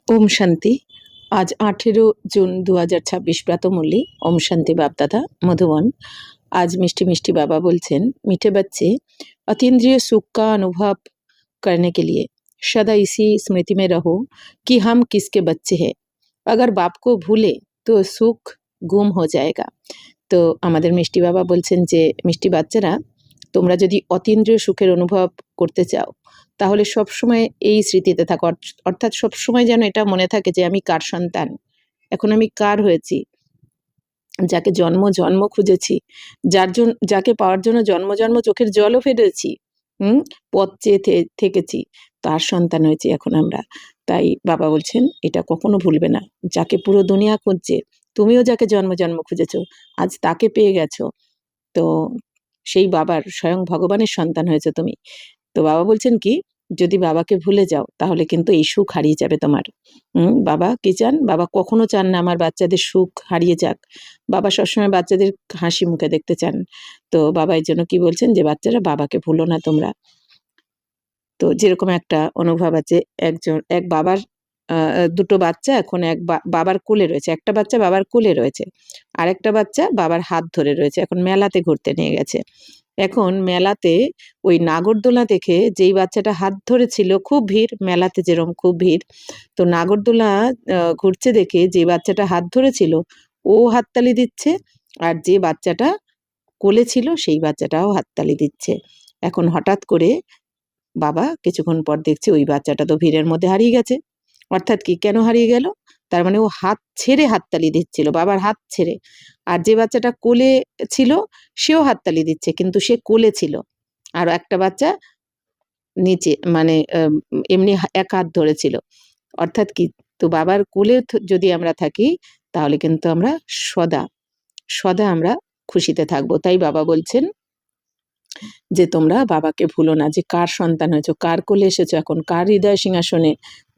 ओम शांति। आज 18 जून 2026 प्रातःमूल्य ओम शांति बापदादा मधुबन। आज मिष्टी मिष्टी बाबा बोलছেন, मीठे बच्चे अतीन्द्रिय सुख का अनुभव करने के लिए सदा इसी स्मृति में रहो कि हम किसके बच्चे हैं। अगर बाप को भूले तो सुख गुम हो जाएगा। তো আমাদের মিষ্টি বাবা বলছেন যে মিষ্টি বাচ্চারা, তোমরা যদি অতীন্দ্রিয় সুখের অনুভব করতে চাও তাহলে সবসময় এই স্মৃতিতে থাকো, অর্থাৎ সবসময় যেন এটা মনে থাকে যে আমি কার সন্তান, এখন আমি কার হয়েছি, যাকে জন্ম জন্ম খুঁজেছি, যাকে পাওয়ার জন্য জন্ম জন্ম চোখের জলও ফেলেছি, পথ চেয়ে থেকেছি, তার সন্তান হয়েছি এখন আমরা। তাই বাবা বলছেন এটা কখনো ভুলবে না। যাকে পুরো দুনিয়া খুঁজছে, তুমিও যাকে জন্ম জন্ম খুঁজেছো, আজ তাকে পেয়ে গেছো। তো সেই বাবার স্বয়ং ভগবানের সন্তান হয়েছে তুমি। তো বাবা বলছেন কি, যদি বাবাকে ভুলে যাও তাহলে কিন্তু এই সুখ হারিয়ে যাবে তোমার। বাবা কি চান? বাবা কখনো চান না আমার বাচ্চাদের সুখ হারিয়ে যাক। বাবা সবসময় বাচ্চাদের হাসি মুখে দেখতে চান। তো বাবা এর জন্য কি বলছেন যে বাচ্চারা বাবাকে ভুলো না তোমরা। তো যেরকম একটা অনুভব আছে, এক বাবার দুটো বাচ্চা এখন এক বাবার কোলে রয়েছে। একটা বাচ্চা বাবার কোলে রয়েছে, আর একটা বাচ্চা বাবার হাত ধরে রয়েছে। এখন মেলাতে ঘুরতে নিয়ে গেছে। এখন মেলাতে ওই নাগরদোলা দেখে যেই বাচ্চাটা হাত ধরেছিল, খুব ভিড়, মেলাতে যেরকম খুব ভিড়, তো নাগরদোলা ঘুরছে দেখে যে বাচ্চাটা হাত ধরেছিল ও হাততালি দিচ্ছে, আর যে বাচ্চাটা কোলে ছিল সেই বাচ্চাটাও হাততালি দিচ্ছে। এখন হঠাৎ করে বাবা কিছুক্ষণ পর দেখছে ওই বাচ্চাটা তো ভিড়ের মধ্যে হারিয়ে গেছে। অর্থাৎ কি, কেন হারিয়ে গেল? তার মানে ও হাত ছেড়ে হাততালি দিচ্ছিল, বাবার হাত ছেড়ে। আর যে বাচ্চাটা কোলে ছিল সেও হাততালি দিচ্ছে, কিন্তু সে কোলে ছিল, আর একটা বাচ্চা নিচে মানে এমনি এক হাত ধরেছিল। অর্থাৎ কি, তো বাবার কোলে যদি আমরা থাকি তাহলে কিন্তু আমরা সদা সদা আমরা খুশিতে থাকবো। তাই বাবা বলছেন যে তোমরা বাবাকে ভুলো না, যে কার সন্তান হয়েছো, কার কোলে এসেছো, এখন কার হৃদয় সিংহাসনে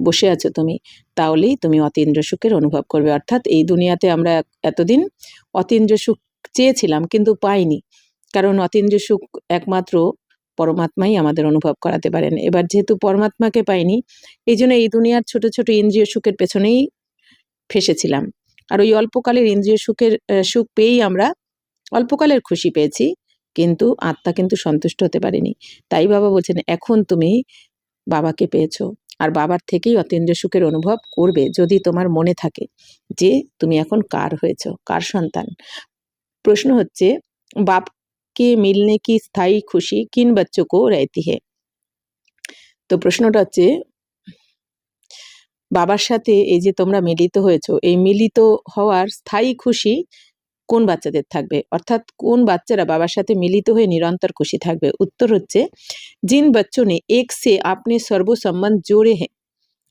বসে আছো তুমি, তাহলেই তুমি অতীন্দ্রিয় সুখের অনুভব করবে। অর্থাৎ এই দুনিয়াতে আমরা এতদিন অতীন্দ্রিয় সুখ চেয়েছিলাম কিন্তু পাইনি, কারণ অতীন্দ্রিয় সুখ একমাত্র পরমাত্মাই আমাদের অনুভব করাতে পারেন। এবার যেহেতু পরমাত্মাকে পাইনি, এই জন্য এই দুনিয়ার ছোট ছোট ইন্দ্রিয় সুখের পেছনেই ফেসেছিলাম। আর ওই অল্পকালের ইন্দ্রিয় সুখ পেয়েই আমরা অল্পকালের খুশি পেয়েছি, কিন্তু আত্মা কিন্তু সন্তুষ্ট হতে পারেনি। তাই বাবা বলছেন এখন তুমি বাবাকে পেয়েছো, আর বাবার থেকেই অতীন্দ্রিয় সুখের অনুভব করবে যদি তোমার মনে থাকে যে তুমি এখন কার হয়েছো, কার সন্তান। প্রশ্ন হচ্ছে, বাপকে মিলনে কি স্থায়ী খুশি কিন বাচ্চো কো রহতি है। তো প্রশ্নটা হচ্ছে, বাবার সাথে এই যে তোমরা মিলিত হয়েছো, এই মিলিত হওয়ার স্থায়ী খুশি কোন বাচ্চাদের থাকবে, অর্থাৎ কোন বাচ্চারা বাবার সাথে মিলিত হয়ে নিরন্তর খুশি থাকবে। উত্তর হচ্ছে, जिन बच्चों ने एक से अपने सर्व संबंध जोड़े हैं,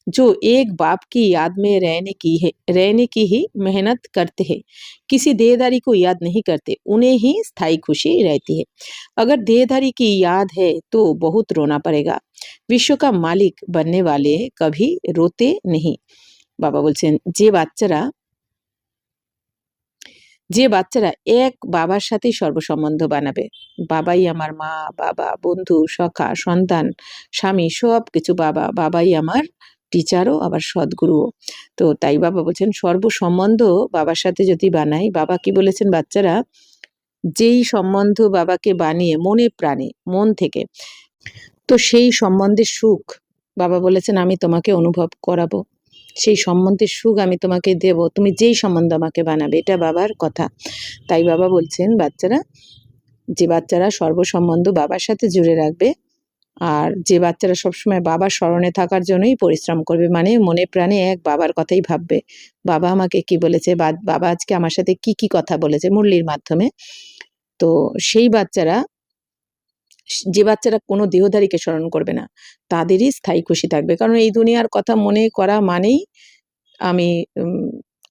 जो एक बाप की याद में रहने की ही मेहनत करते हैं, किसी देहधारी को याद नहीं करते, उन्हें ही स्थायी खुशी रहती है। अगर देहधारी की याद है तो बहुत रोना पड़ेगा। विश्व का मालिक बनने वाले कभी रोते नहीं। बाबा बोलছেন যে বাচ্চারা এক বাবার সাথেই সর্বসম্বন্ধ বানাবে, বাবাই আমার মা, বাবা, বন্ধু, সখা, সন্তান, স্বামী, সব কিছু বাবা, বাবাই আমার টিচারও আবার সদ্গুরুও। তো তাই বাবা বলছেন সর্বসম্বন্ধ বাবার সাথে যদি বানাই, বাবা কি বলেছেন, বাচ্চারা যেই সম্বন্ধ বাবাকে বানিয়ে মনে প্রাণে মন থেকে, তো সেই সম্বন্ধের সুখ বাবা বলেছেন আমি তোমাকে অনুভব করাবো, সেই সম্বন্ধের সুখ আমি তোমাকে দেব, তুমি যেই সম্বন্ধ আমাকে বানাবে, এটা বাবার কথা। তাই বাবা বলছেন যে বাচ্চারা সর্বসম্বন্ধ বাবার সাথে জুড়ে রাখবে, আর যে বাচ্চারা সবসময় বাবার স্মরণে থাকার জন্যই পরিশ্রম করবে, মানে মনে প্রাণে এক বাবার কথাই ভাববে, বাবা আমাকে কি বলেছে, বাবা আজকে আমার সাথে কি কি কথা বলেছে মুরলির মাধ্যমে। তো সেই বাচ্চারা, যে বাচ্চারা কোনো দেহধারীকে স্মরণ করবে না, তাদেরই স্থায়ী খুশি থাকবে। কারণ এই দুনিয়ার কথা মনে করা মানেই আমি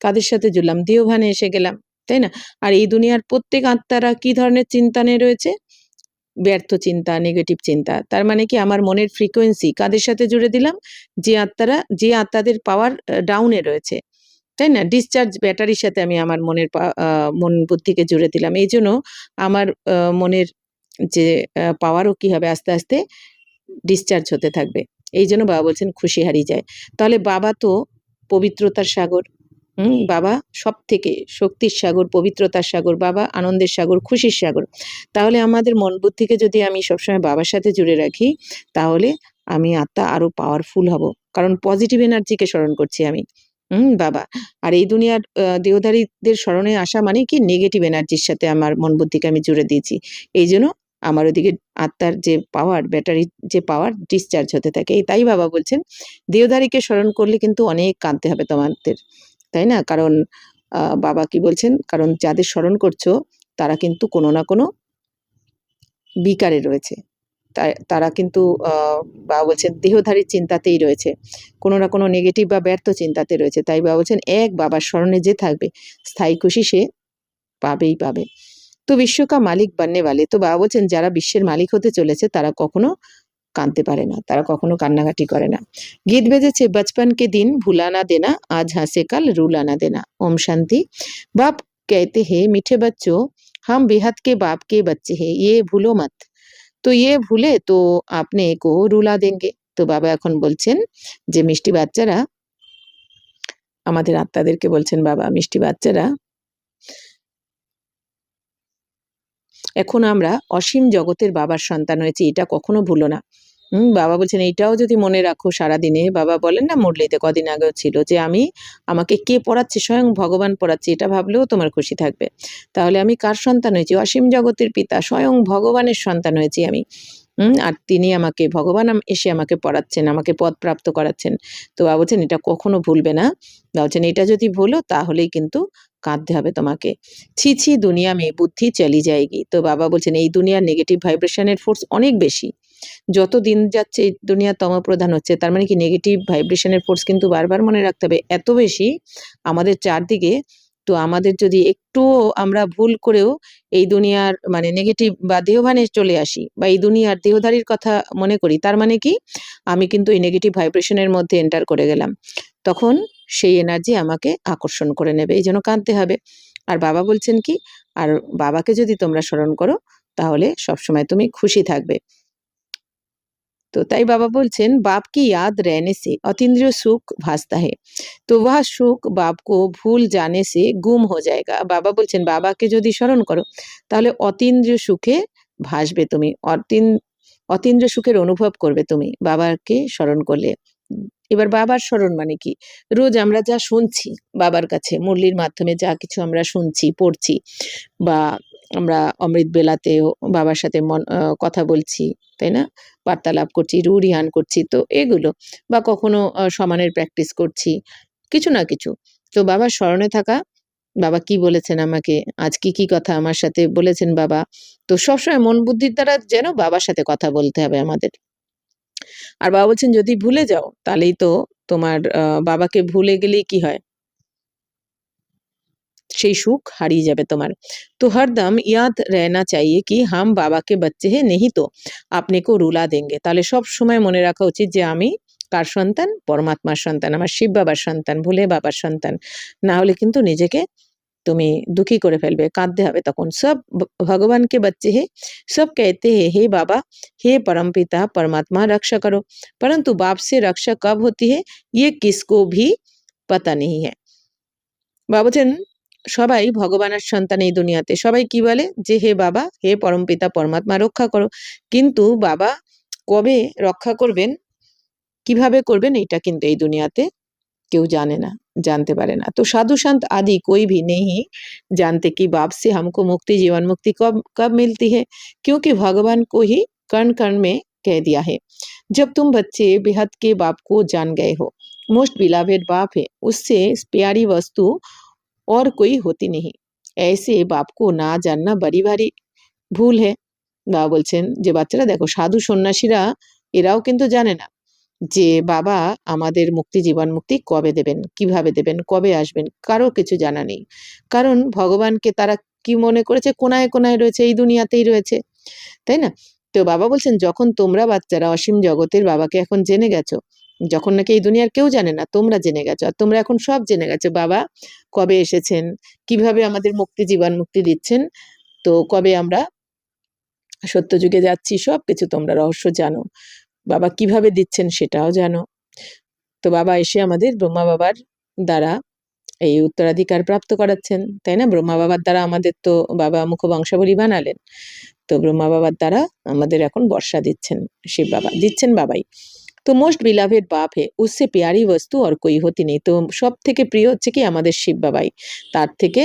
কাদের সাথে জুড়লাম, দেহভানে এসে গেলাম, তাই না? আর এই দুনিয়ার প্রত্যেক আত্মারা কি ধরনের চিন্তানে রয়েছে? ব্যর্থ চিন্তা, নেগেটিভ চিন্তা। তার মানে কি, আমার মনের ফ্রিকোয়েন্সি কাদের সাথে জুড়ে দিলাম? যে আত্মাদের পাওয়ার ডাউনে রয়েছে, তাই না? ডিসচার্জ ব্যাটারির সাথে আমি আমার মন বুদ্ধিকে জুড়ে দিলাম। এই জন্য আমার মনের যে পাওয়ারও কি হবে, আস্তে আস্তে ডিসচার্জ হতে থাকবে। এই জন্য বাবা বলছেন খুশি হারিয়ে যায়। তাহলে বাবা তো পবিত্রতার সাগর। বাবা সবথেকে শক্তির সাগর, পবিত্রতার সাগর, বাবা আনন্দের সাগর, খুশির সাগর। তাহলে আমাদের মন বুদ্ধিকে যদি আমি সবসময় বাবার সাথে জুড়ে রাখি, তাহলে আমি আত্মা আরো পাওয়ারফুল হব। কারণ পজিটিভ এনার্জিকে স্মরণ করছি আমি। বাবা। আর এই দুনিয়ার দেহধারীদের স্মরণে আসা মানে কি নেগেটিভ এনার্জির সাথে আমার মন বুদ্ধিকে আমি জুড়ে দিয়েছি। এই জন্য আমার ওদিকে আত্মার যে পাওয়ার, ব্যাটারির যে পাওয়ার ডিসচার্জ হতে থাকে। তাই বাবা বলছেন দেহধারীকে স্মরণ করলে কিন্তু অনেক কাঁদতে হবে তোমাদের, তাই না? কারণ বাবা কি বলছেন, কারণ যাদের স্মরণ করছো তারা কিন্তু কোনো না কোনো বিকারে রয়েছে। তারা কিন্তু বাবা বলছেন দেহধারীর চিন্তাতেই রয়েছে, কোনো না কোনো নেগেটিভ বা ব্যর্থ চিন্তাতে রয়েছে। তাই বাবা বলছেন এক বাবার স্মরণে যে থাকবে স্থায়ী খুশি সে পাবেই পাবে। তো বিশ্ব কা মালিক বাননে वाले, তো বাবা বলছেন যারা বিশ্বের মালিক হতে চলেছে তারা কখনো কাঁদতে পারে না, তারা কখনো কান্নাকাটি করে না। গীত বেজেছে बचपन के दिन भुलाना देना, आज हंसे कल रुलाना देना। ओम शांति। बाप कहते हैं मीठे बच्चों हम बेहद के बाप के बच्चे हैं, ये भूलो मत। তো ইয়ে ভুলে তো আপনি কো রুলা দেঙ্গে। তো বাবা এখন বলছেন যে মিষ্টি বাচ্চারা, আমাদের আত্মাদেরকে বলছেন বাবা, মিষ্টি বাচ্চারা এখন আমরা অসীম জগতের বাবার সন্তান হয়েছি, এটা কখনো ভুলো না। বাবা বলছেন এইটাও যদি মনে রাখো সারাদিনে। বাবা বলেন না মুরলিতে কদিন আগেও ছিল যে আমাকে কে পড়াচ্ছে, স্বয়ং ভগবান পড়াচ্ছে, এটা ভাবলেও তোমার খুশি থাকবে। তাহলে আমি কার সন্তান হয়েছি? অসীম জগতের পিতা স্বয়ং ভগবানের সন্তান হয়েছি আমি। আর তিনি আমাকে ভগবান এসে আমাকে পড়াচ্ছেন, আমাকে পদ প্রাপ্ত করাচ্ছেন। তো বাবা বলছেন এটা কখনো ভুলবে না। বাবা বলছেন এটা যদি ভুলো তাহলেই কিন্তু কাঁদতে হবে তোমাকে। ছি ছি দুনিয়া মে বুদ্ধি চলি যায়গি। তো বাবা বলছেন এই দুনিয়ার নেগেটিভ ভাইব্রেশনের ফোর্স অনেক বেশি। যত দিন যাচ্ছে এই দুনিয়া তমপ্রধান হচ্ছে, তার মানে কি নেগেটিভ ভাইব্রেশনের ফোর্স কিন্তু বারবার মনে রাখতে হবে এত বেশি আমাদের চারদিকে। তো আমাদের যদি একটুও আমরা ভুল করেও এই দুনিয়ার মানে নেগেটিভ বা দেহভানে চলে আসি বা এই দুনিয়ার দেহধারীর কথা মনে করি, তার মানে কি আমি কিন্তু এই নেগেটিভ ভাইব্রেশনের মধ্যে এন্টার করে গেলাম। তখন সেই এনার্জি আমাকে আকর্ষণ করে নেবে, এই জন্য কাঁদতে হবে। আর বাবা বলছেন কি, আর বাবাকে যদি তোমরা স্মরণ করো তাহলে সবসময় তুমি খুশি থাকবে। तो ताई बाबा बोलছেন बाप की याद रहने से अतीन्द्रिय सुख भासता है, तो वह सुख बाप को भूल जाने से गुम हो जाएगा। बाबा बोलছেন বাবাকে যদি স্মরণ করো তাহলে অতীন্দ্রিয় সুখে ভাসবে তুমি, অতীন্দ্রিয় সুখের অনুভব করবে তুমি বাবাকে স্মরণ করলে। এবার বাবার স্মরণ মানে কি? রোজ আমরা যা শুনছি বাবার কাছে মুরলির মাধ্যমে, যা কিছু আমরা শুনছি পড়ছি, বা আমরা অমৃত বেলাতেও বাবার সাথে কথা বলছি, তাই না? বার্তালাপ করছি, রুরিহান করছি, তো এগুলো বা কখনো সমানের প্র্যাকটিস করছি, কিছু না কিছু। তো বাবার স্মরণে থাকা, বাবা কি বলেছেন আমাকে, আজ কি কথা আমার সাথে বলেছেন বাবা। তো সবসময় মন বুদ্ধির দ্বারা যেন বাবার সাথে কথা বলতে হবে আমাদের। আর বাবা বলছেন যদি ভুলে যাও তাহলেই তো তোমার বাবাকে ভুলে গেলেই কি হয়, সেই সুখ হারিয়ে যাবে তোমার। তো हरदम याद रहना चाहिए कि हम बाबा के बच्चे हैं, नहीं तो अपने को रुला देंगे। তাহলে সব সময় মনে রাখা উচিত যে আমি কার সন্তান? পরমাত্মার সন্তান, আমার শিব বাবার সন্তান, ভোলে বাবার সন্তান। না হলে কিন্তু নিজেকে তুমি দুঃখী করে ফেলবে, কাঁদতে হবে তখন। সব ভগবান কে बच्चे हैं, सब कहते हैं हे बाबा, हे परमपिता परमात्मा रक्षा करो, परंतु बाप से रक्षा कब होती है ये किसको भी पता नहीं है। বাবা বলছেন সবাই ভগবানের সন্তান এই দুনিয়াতে, সবাই কি বলে যে হে বাবা, হে পরমপিতা পরমাত্মা রক্ষা করো, কিন্তু বাবা কবে রক্ষা করবেন, কিভাবে করবেন, এটা কিন্তু এই দুনিয়াতে কেউ জানে না, जानते पारे ना। तो साधु संत आदि कोई भी नहीं जानते कि बाप से हमको मुक्ति, जीवन मुक्ति कब कब मिलती है, क्योंकि भगवान को ही कण कण में कह दिया है। जब तुम बच्चे बेहद के बाप को जान गए हो, मोस्ट बिलावेड बाप है, उससे प्यारी वस्तु और कोई होती नहीं। ऐसे बाप को ना जानना बड़ी भारी ভুল है। বাবা বলছেন যে বাচ্চারা দেখো সাধু সন্ন্যাসীরা এরাও কিন্তু জানে না যে বাবা আমাদের মুক্তি, জীবন মুক্তি কবে দেবেন, কিভাবে দেবেন, কবে আসবেন, কারো কিছু জানা নেই। কারণ ভগবানকে তারা কি মনে করেছে, কোনায় কোনায় রয়েছে, এই দুনিয়াতেই রয়েছে, তাই না? তো বাবা বলছেন যখন তোমরা বাচ্চারা অসীম জগতের বাবাকে এখন জেনে গেছো, যখন নাকি এই দুনিয়ার কেউ জানে না, তোমরা জেনে গেছো, আর তোমরা এখন সব জেনে গেছো বাবা কবে এসেছেন, কিভাবে আমাদের মুক্তি, জীবন মুক্তি দিচ্ছেন, তো কবে আমরা সত্যযুগে যাচ্ছি, সবকিছু তোমরা রহস্য জানো। বাবা কিভাবে দিচ্ছেন সেটাও জানো। তো বাবা এসে আমাদের ব্রহ্মা বাবার দ্বারা এই উত্তরাধিকার প্রাপ্ত করাচ্ছেন, তাই না? ব্রহ্মা বাবার দ্বারা আমাদের তো বাবা মুখ বংশাবলী বানালেন, তো ব্রহ্মা বাবার দ্বারা আমাদের এখন বর্ষা দিচ্ছেন শিব বাবা, দিচ্ছেন বাবাই। তো মোস্ট বিলাভেড বাপ হে, উসসে প্যারি বস্তু আর কোই হতি নেই। তো সব থেকে প্রিয় হচ্ছে কি আমাদের শিব বাবাই, তার থেকে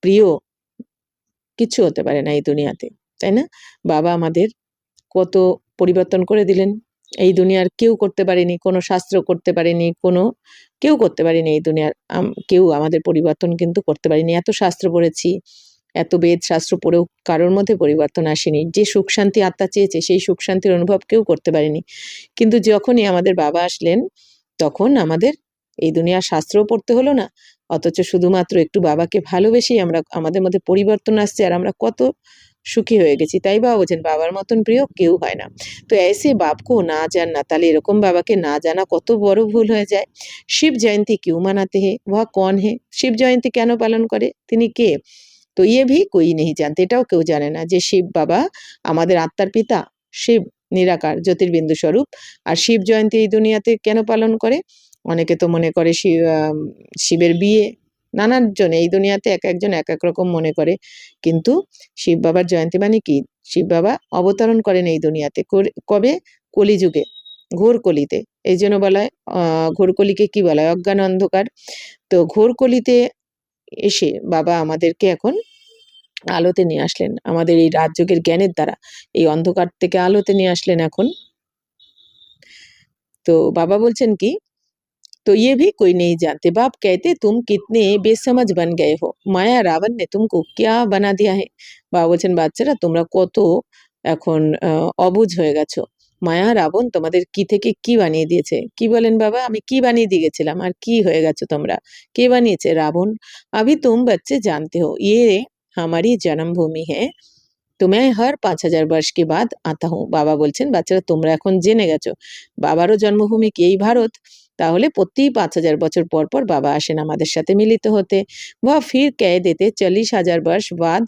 প্রিয় কিছু হতে পারে না এই দুনিয়াতে, তাই না? বাবা আমাদের কত পরিবর্তন করে দিলেন, এই দুনিয়ার কেউ করতে পারেনি, কোনো শাস্ত্র করতে পারেনি, কোনো কেউ করতে পারেনি এই দুনিয়ার, কেউ আমাদের পরিবর্তন কিন্তু করতে পারেনি। এত শাস্ত্র পড়েছি, এত বেদ শাস্ত্র পড়েও কারোর মধ্যে পরিবর্তন আসেনি। যে সুখ শান্তি আত্মা চেয়েছে সেই সুখ শান্তির অনুভব কেউ করতে পারেনি। কিন্তু যখনই আমাদের বাবা আসলেন তখন আমাদের এই দুনিয়ার শাস্ত্রও পড়তে হলো না, অথচ শুধুমাত্র একটু বাবাকে ভালোবেসেই আমরা আমাদের মধ্যে পরিবর্তন আসছে, আর আমরা কত সুখী হয়ে গেছি। তাই বাবা বলছেন বাবার মতন প্রিয় কেউ হয় না। তো ऐसे बाप को ना जानना, তাহলে এরকম বাবাকে না জানা কত বড় ভুল হয়ে যায়। শিব জয়ন্তী क्यों मनाते हैं, वह कौन है? শিব জয়ন্তী কেন পালন করে, তিনি কে? তো ইয়ে ভি কোই নেই জানতে, এটাও কেউ জানে না যে শিব বাবা আমাদের আত্মার পিতা, শিব নিরাকার জ্যোতির্বিন্দু স্বরূপ। আর শিব জয়ন্তী এই দুনিয়াতে কেন পালন করে? অনেকে তো মনে করে শিবের বিয়ে, নানান জন এই দুনিয়াতে এক একজন এক এক রকম মনে করে, কিন্তু শিব বাবার জয়ন্তী মানে কি? শিব বাবা অবতরণ করেন এই দুনিয়াতে কবে? কলিযুগে, ঘোর কলিতে। এই জন্য বলা হয় ঘোর কলিকে কি বলা হয়? অজ্ঞান অন্ধকার। তো ঘোর কলিতে এসে বাবা আমাদেরকে এখন আলোতে নিয়ে আসলেন, আমাদের এই রাজযোগের জ্ঞানের দ্বারা এই অন্ধকার থেকে আলোতে নিয়ে আসলেন এখন। তো বাবা বলছেন কি, তো ये भी कोई नहीं जानते, बाप कहते तुम कितने बेसमझ बन गए हो, माया रावण ने तुमको क्या बना दिया है। বাবা বলছেন বাচ্চারা তোমরা কত এখন অবুঝ হয়ে গেছো, মায়া রাবণ তোমাদের কি থেকে কি বানিয়ে দিয়েছে। কি বলেন বাবা, আমি কি বানিয়ে দিয়ে গেছিলাম আর কি হয়ে গেছো তোমরা? কে বানিয়েছে? রাবণ। अभी तुम बच्चे जानते हो ये हमारी जन्मभूमि है, তো मैं हर 5000 वर्ष के बाद आता हूँ। বাবা বলছেন বাচ্চারা তোমরা এখন জেনে গেছো বাবারও জন্মভূমি কি এই ভারত, তাহলে প্রতি 5000 বছর পর পর বাবা আসেন আমাদের সাথে মিলিত হতে। वह फिर कह देते 40,000 वर्ष बाद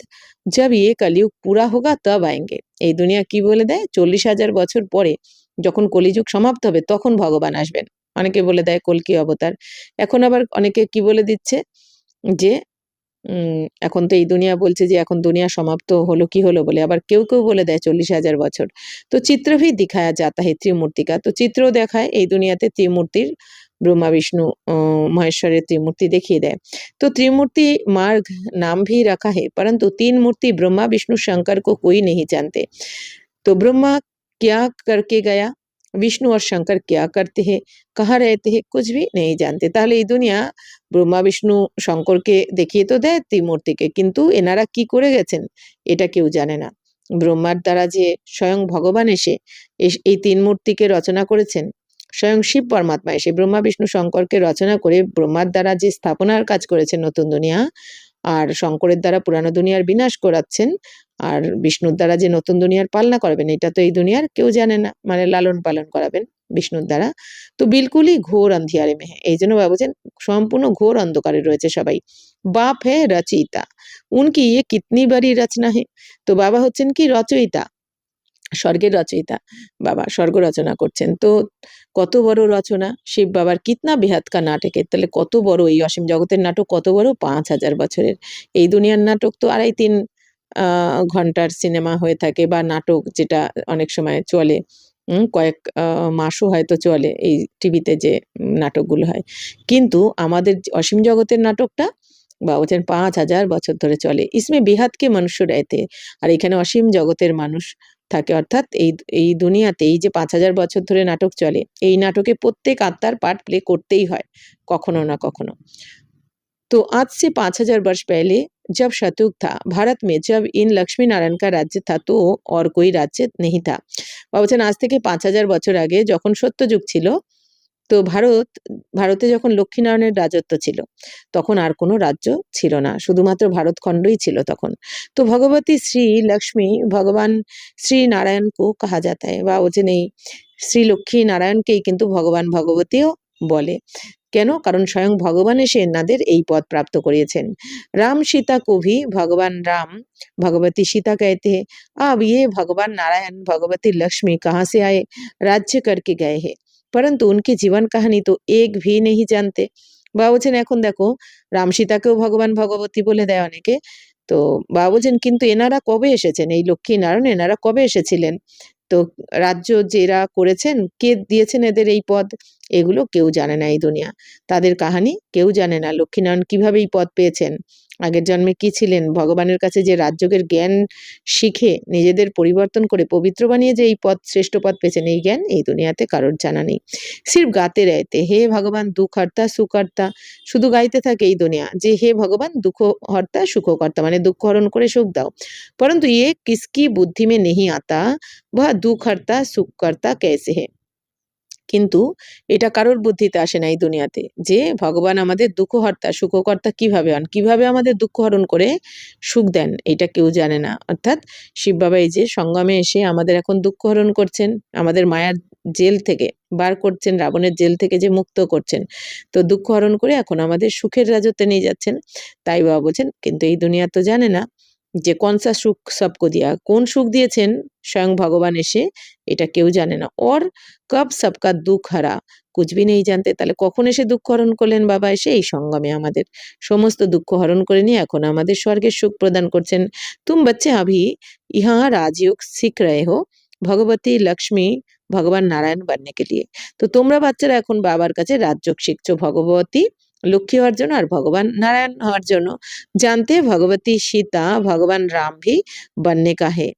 जब ये कलयुग पूरा होगा तब आएंगे। এই দুনিয়া কি বলে দেয়? 40,000 বছর পরে যখন কলিযুগ সমাপ্ত হবে তখন ভগবান আসবেন। অনেকে বলে দেয় কল্কি অবতার। এখন আবার অনেকে কি বলে দিচ্ছে যে এখন তো এই দুনিয়া বলছে যে এখন দুনিয়া সমাপ্ত হলো কি হলো বলে, আবার কেউ কেউ বলে দেয় 40,000 বছর। তো চিত্র ভি দিখায়া जाता है ত্রিমূর্তি কা, তো চিত্রও দেখায় এই দুনিয়াতে ত্রিমূর্তির, ব্রহ্মা বিষ্ণু মহেশ্বরের ত্রিমূর্তি দেখিয়ে দেয়। तो त्रिमूर्ति मार्ग नाम भी रखा है, परंतु तीन मूर्ति ब्रह्मा विष्णु शंकर को कोई नहीं जानते। तो ब्रह्मा क्या करके गया, विष्णु और शंकर क्या करते हैं, कहाँ रहते हैं, कुछ भी नहीं जानते। তাহলে এই দুনিয়া ব্রহ্মা বিষ্ণু শঙ্করকে দেখিয়ে তো দেয় ত্রিমূর্তিকে, কিন্তু এনারা কি করে গেছেন এটা কেউ জানে না। ব্রহ্মার দ্বারা যে স্বয়ং ভগবান এসে এই তিন মূর্তিকে রচনা করেছেন, স্বয়ং শিব পরমাত্মা এসে ব্রহ্মা বিষ্ণু শঙ্করকে রচনা করে ব্রহ্মার দ্বারা যে স্থাপনার কাজ করেছেন নতুন দুনিয়া, আর শঙ্করের দ্বারা পুরানো দুনিয়ার বিনাশ করাচ্ছেন, আর বিষ্ণুর দ্বারা যে নতুন দুনিয়ার পালনা করবেন এটা তো এই দুনিয়ার কেউ জানে না, মানে লালন পালন করাবেন বিষ্ণুর দ্বারা। তো বিলকুলই ঘোর अंधियारे में है, এই জন্য বাবা বলছেন সম্পূর্ণ ঘোর অন্ধকারে রয়েছে সবাই। বাপ হে রচয়িতা, উনকি ইয়ে কিতনি বড়ি রচনা হে। তো বাবা হচ্ছেন কি রচয়িতা, স্বর্গের রচয়িতা, বাবা স্বর্গ রচনা করছেন। তো কত বড় রচনা শিব বাবার, কিতনা বেহাত কা নাটকের, তাহলে কত বড় এই অসীম জগতের নাটক, কত বড় 5000 বছরের। এই দুনিয়ার নাটক তো 2.5-3 ঘন্টার সিনেমা হয়ে থাকে বা নাটক, যেটা অনেক সময় চলে কয়েক মাসও হয়তো চলে এই টিভিতে যে নাটকগুলো হয়, কিন্তু আমাদের অসীম জগতের নাটকটা বাবা বলছেন 5000 বছর ধরে চলে। ইসমে বেহাতকে মনুষ্য রয়েতে, আর এখানে অসীম জগতের মানুষ থাকে, অর্থাৎ এই দুনিয়াতে এই যে 5000 বছর ধরে নাটক চলে, এই নাটকে প্রত্যেক আত্মার পার্ট প্লে করতেই হয় কখনো না কখনো। तो आज से 5000 वर्ष पहले जब शतयुग था भारत में, जब इन लक्ष्मी नारायण का राज्य था तो और कोई राज्य नहीं था। বাবা বলছেন আজ থেকে 5000 বছর আগে যখন সত্যযুগ ছিল, তো ভারতে যখন লক্ষ্মীনারায়ণের রাজত্ব ছিল তখন আর কোনো রাজ্য ছিল না, শুধুমাত্র ভারতখণ্ডই ছিল তখন। তো ভগবতী শ্রী লক্ষ্মী ভগবান শ্রী নারায়ণকে কাহা যাতা है, বা বলছেন এই শ্রী লক্ষ্মী নারায়ণকেই কিন্তু ভগবান ভগবতীও বলে। কেন? কারণ স্বয়ং ভগবান এসে এনাদের এই পদ প্রাপ্ত করিয়েছেন। রাম सीता को भी भगवान राम भगवती सीता कहते हैं। अब ये भगवान नारायण भगवती लक्ष्मी कहाँ से आए, राज्य करके गए हैं, परंतु उनकी जीवन कहानी तो एक भी नहीं जानते। বাবা বলছেন এখন দেখো রাম সীতাকেও ভগবান ভগবতী বলে দেয় অনেকে। তো বাবা বলছেন কিন্তু এনারা কবে এসেছেন, এই লক্ষ্মী নারায়ণ এনারা কবে এসেছিলেন? তো রাজ্য যেরা করেছেন, কে দিয়েছেন এদের এই পদ, এগুলো কেউ জানে না এই দুনিয়া। তাদের কাহানি কেউ জানে না। লক্ষ্মীনারায়ণ কিভাবে এই পদ পেয়েছেন, আগের জন্মে কি ছিলেন, ভগবানের কাছে যে রাজযোগের জ্ঞান শিখে নিজেদের পরিবর্তন করে পবিত্র বানিয়ে যে এই পদ, শ্রেষ্ঠ পদ পেয়েছেন, এই জ্ঞান এই দুনিয়াতে কারোর জানা নেই। সির্ফ গাতে রহতে হে ভগবান দুঃখহর্তা সুখহর্তা, শুধু গাইতে থাকে এই দুনিয়া যে হে ভগবান দুঃখহর্তা সুখকর্তা, মানে দুঃখ হরণ করে সুখ দাও। परंतु ये किसकी बुद्धि में नहीं आता वह दुखहर्ता सुखकर्ता कैसे है। কিন্তু এটা কারোর বুদ্ধিতে আসে না এই দুনিয়াতে যে ভগবান আমাদের দুঃখহর্তা সুখকর্তা কিভাবে হন, কিভাবে আমাদের দুঃখ হরণ করে সুখ দেন, এটা কেউ জানে না। অর্থাৎ শিব বাবা এই যে সঙ্গমে এসে আমাদের এখন দুঃখ হরণ করছেন, আমাদের মায়ার জেল থেকে বার করছেন, রাবণের জেল থেকে যে মুক্ত করছেন, তো দুঃখ হরণ করে এখন আমাদের সুখের রাজত্বে নিয়ে যাচ্ছেন। তাই বাবা বলছেন কিন্তু এই দুনিয়া তো জানে না যে কনসা সুখ সবকো দিয়া, কোন সুখ দিয়েছেন স্বয়ং ভগবান এসে, এটা কেউ জানে না। ওর কব সবকা দুঃখ হারা কুছ ভি নেই জানতে, তাহলে কখন এসে দুঃখ হরণ করলেন বাবা এসে এই সঙ্গমে আমাদের সমস্ত দুঃখ হরণ করে নিয়ে এখন আমাদের স্বর্গের সুখ প্রদান করছেন। তুম বাচ্চে আভি ইহা রাজযোগ শিখ রহে হো ভগবতী লক্ষ্মী ভগবান নারায়ণ বাননে কে লিয়ে। তো তোমরা বাচ্চারা এখন বাবার কাছে রাজযোগ শিখছো ভগবতী লক্ষ্মী হওয়ার জন্য আর ভগবান নারায়ণ হওয়ার জন্য। जानते भगवती सीता भगवान राम भी बनने का है।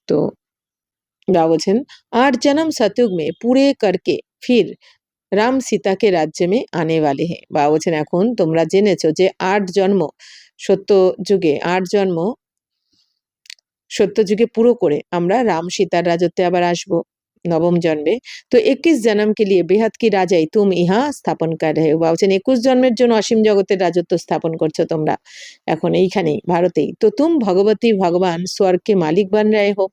तो क्या बोलছেন 8 जन्म सतयुग में पूरे करके फिर রাম সীতাকে রাজ্যে মে আনে वाले हैं। বাবা বলছেন এখন তোমরা জেনেছো যে 8 জন্ম সত্য যুগে, 8 জন্ম সত্য যুগে পুরো করে আমরা রাম সীতার রাজত্বে আবার আসবো নবম জন্মে। তো 21 জন্ম के लिए बेहद की राजाई तुम यहाँ স্থাপন कर रहे हो। বাবা বলছেন 21 জন্মের জন্য অসীম জগতের রাজত্ব স্থাপন করছো তোমরা এখন এইখানেই ভারতেই। तो तुम भगवती भगवान स्वर्ग के मालिक बन रहे हो।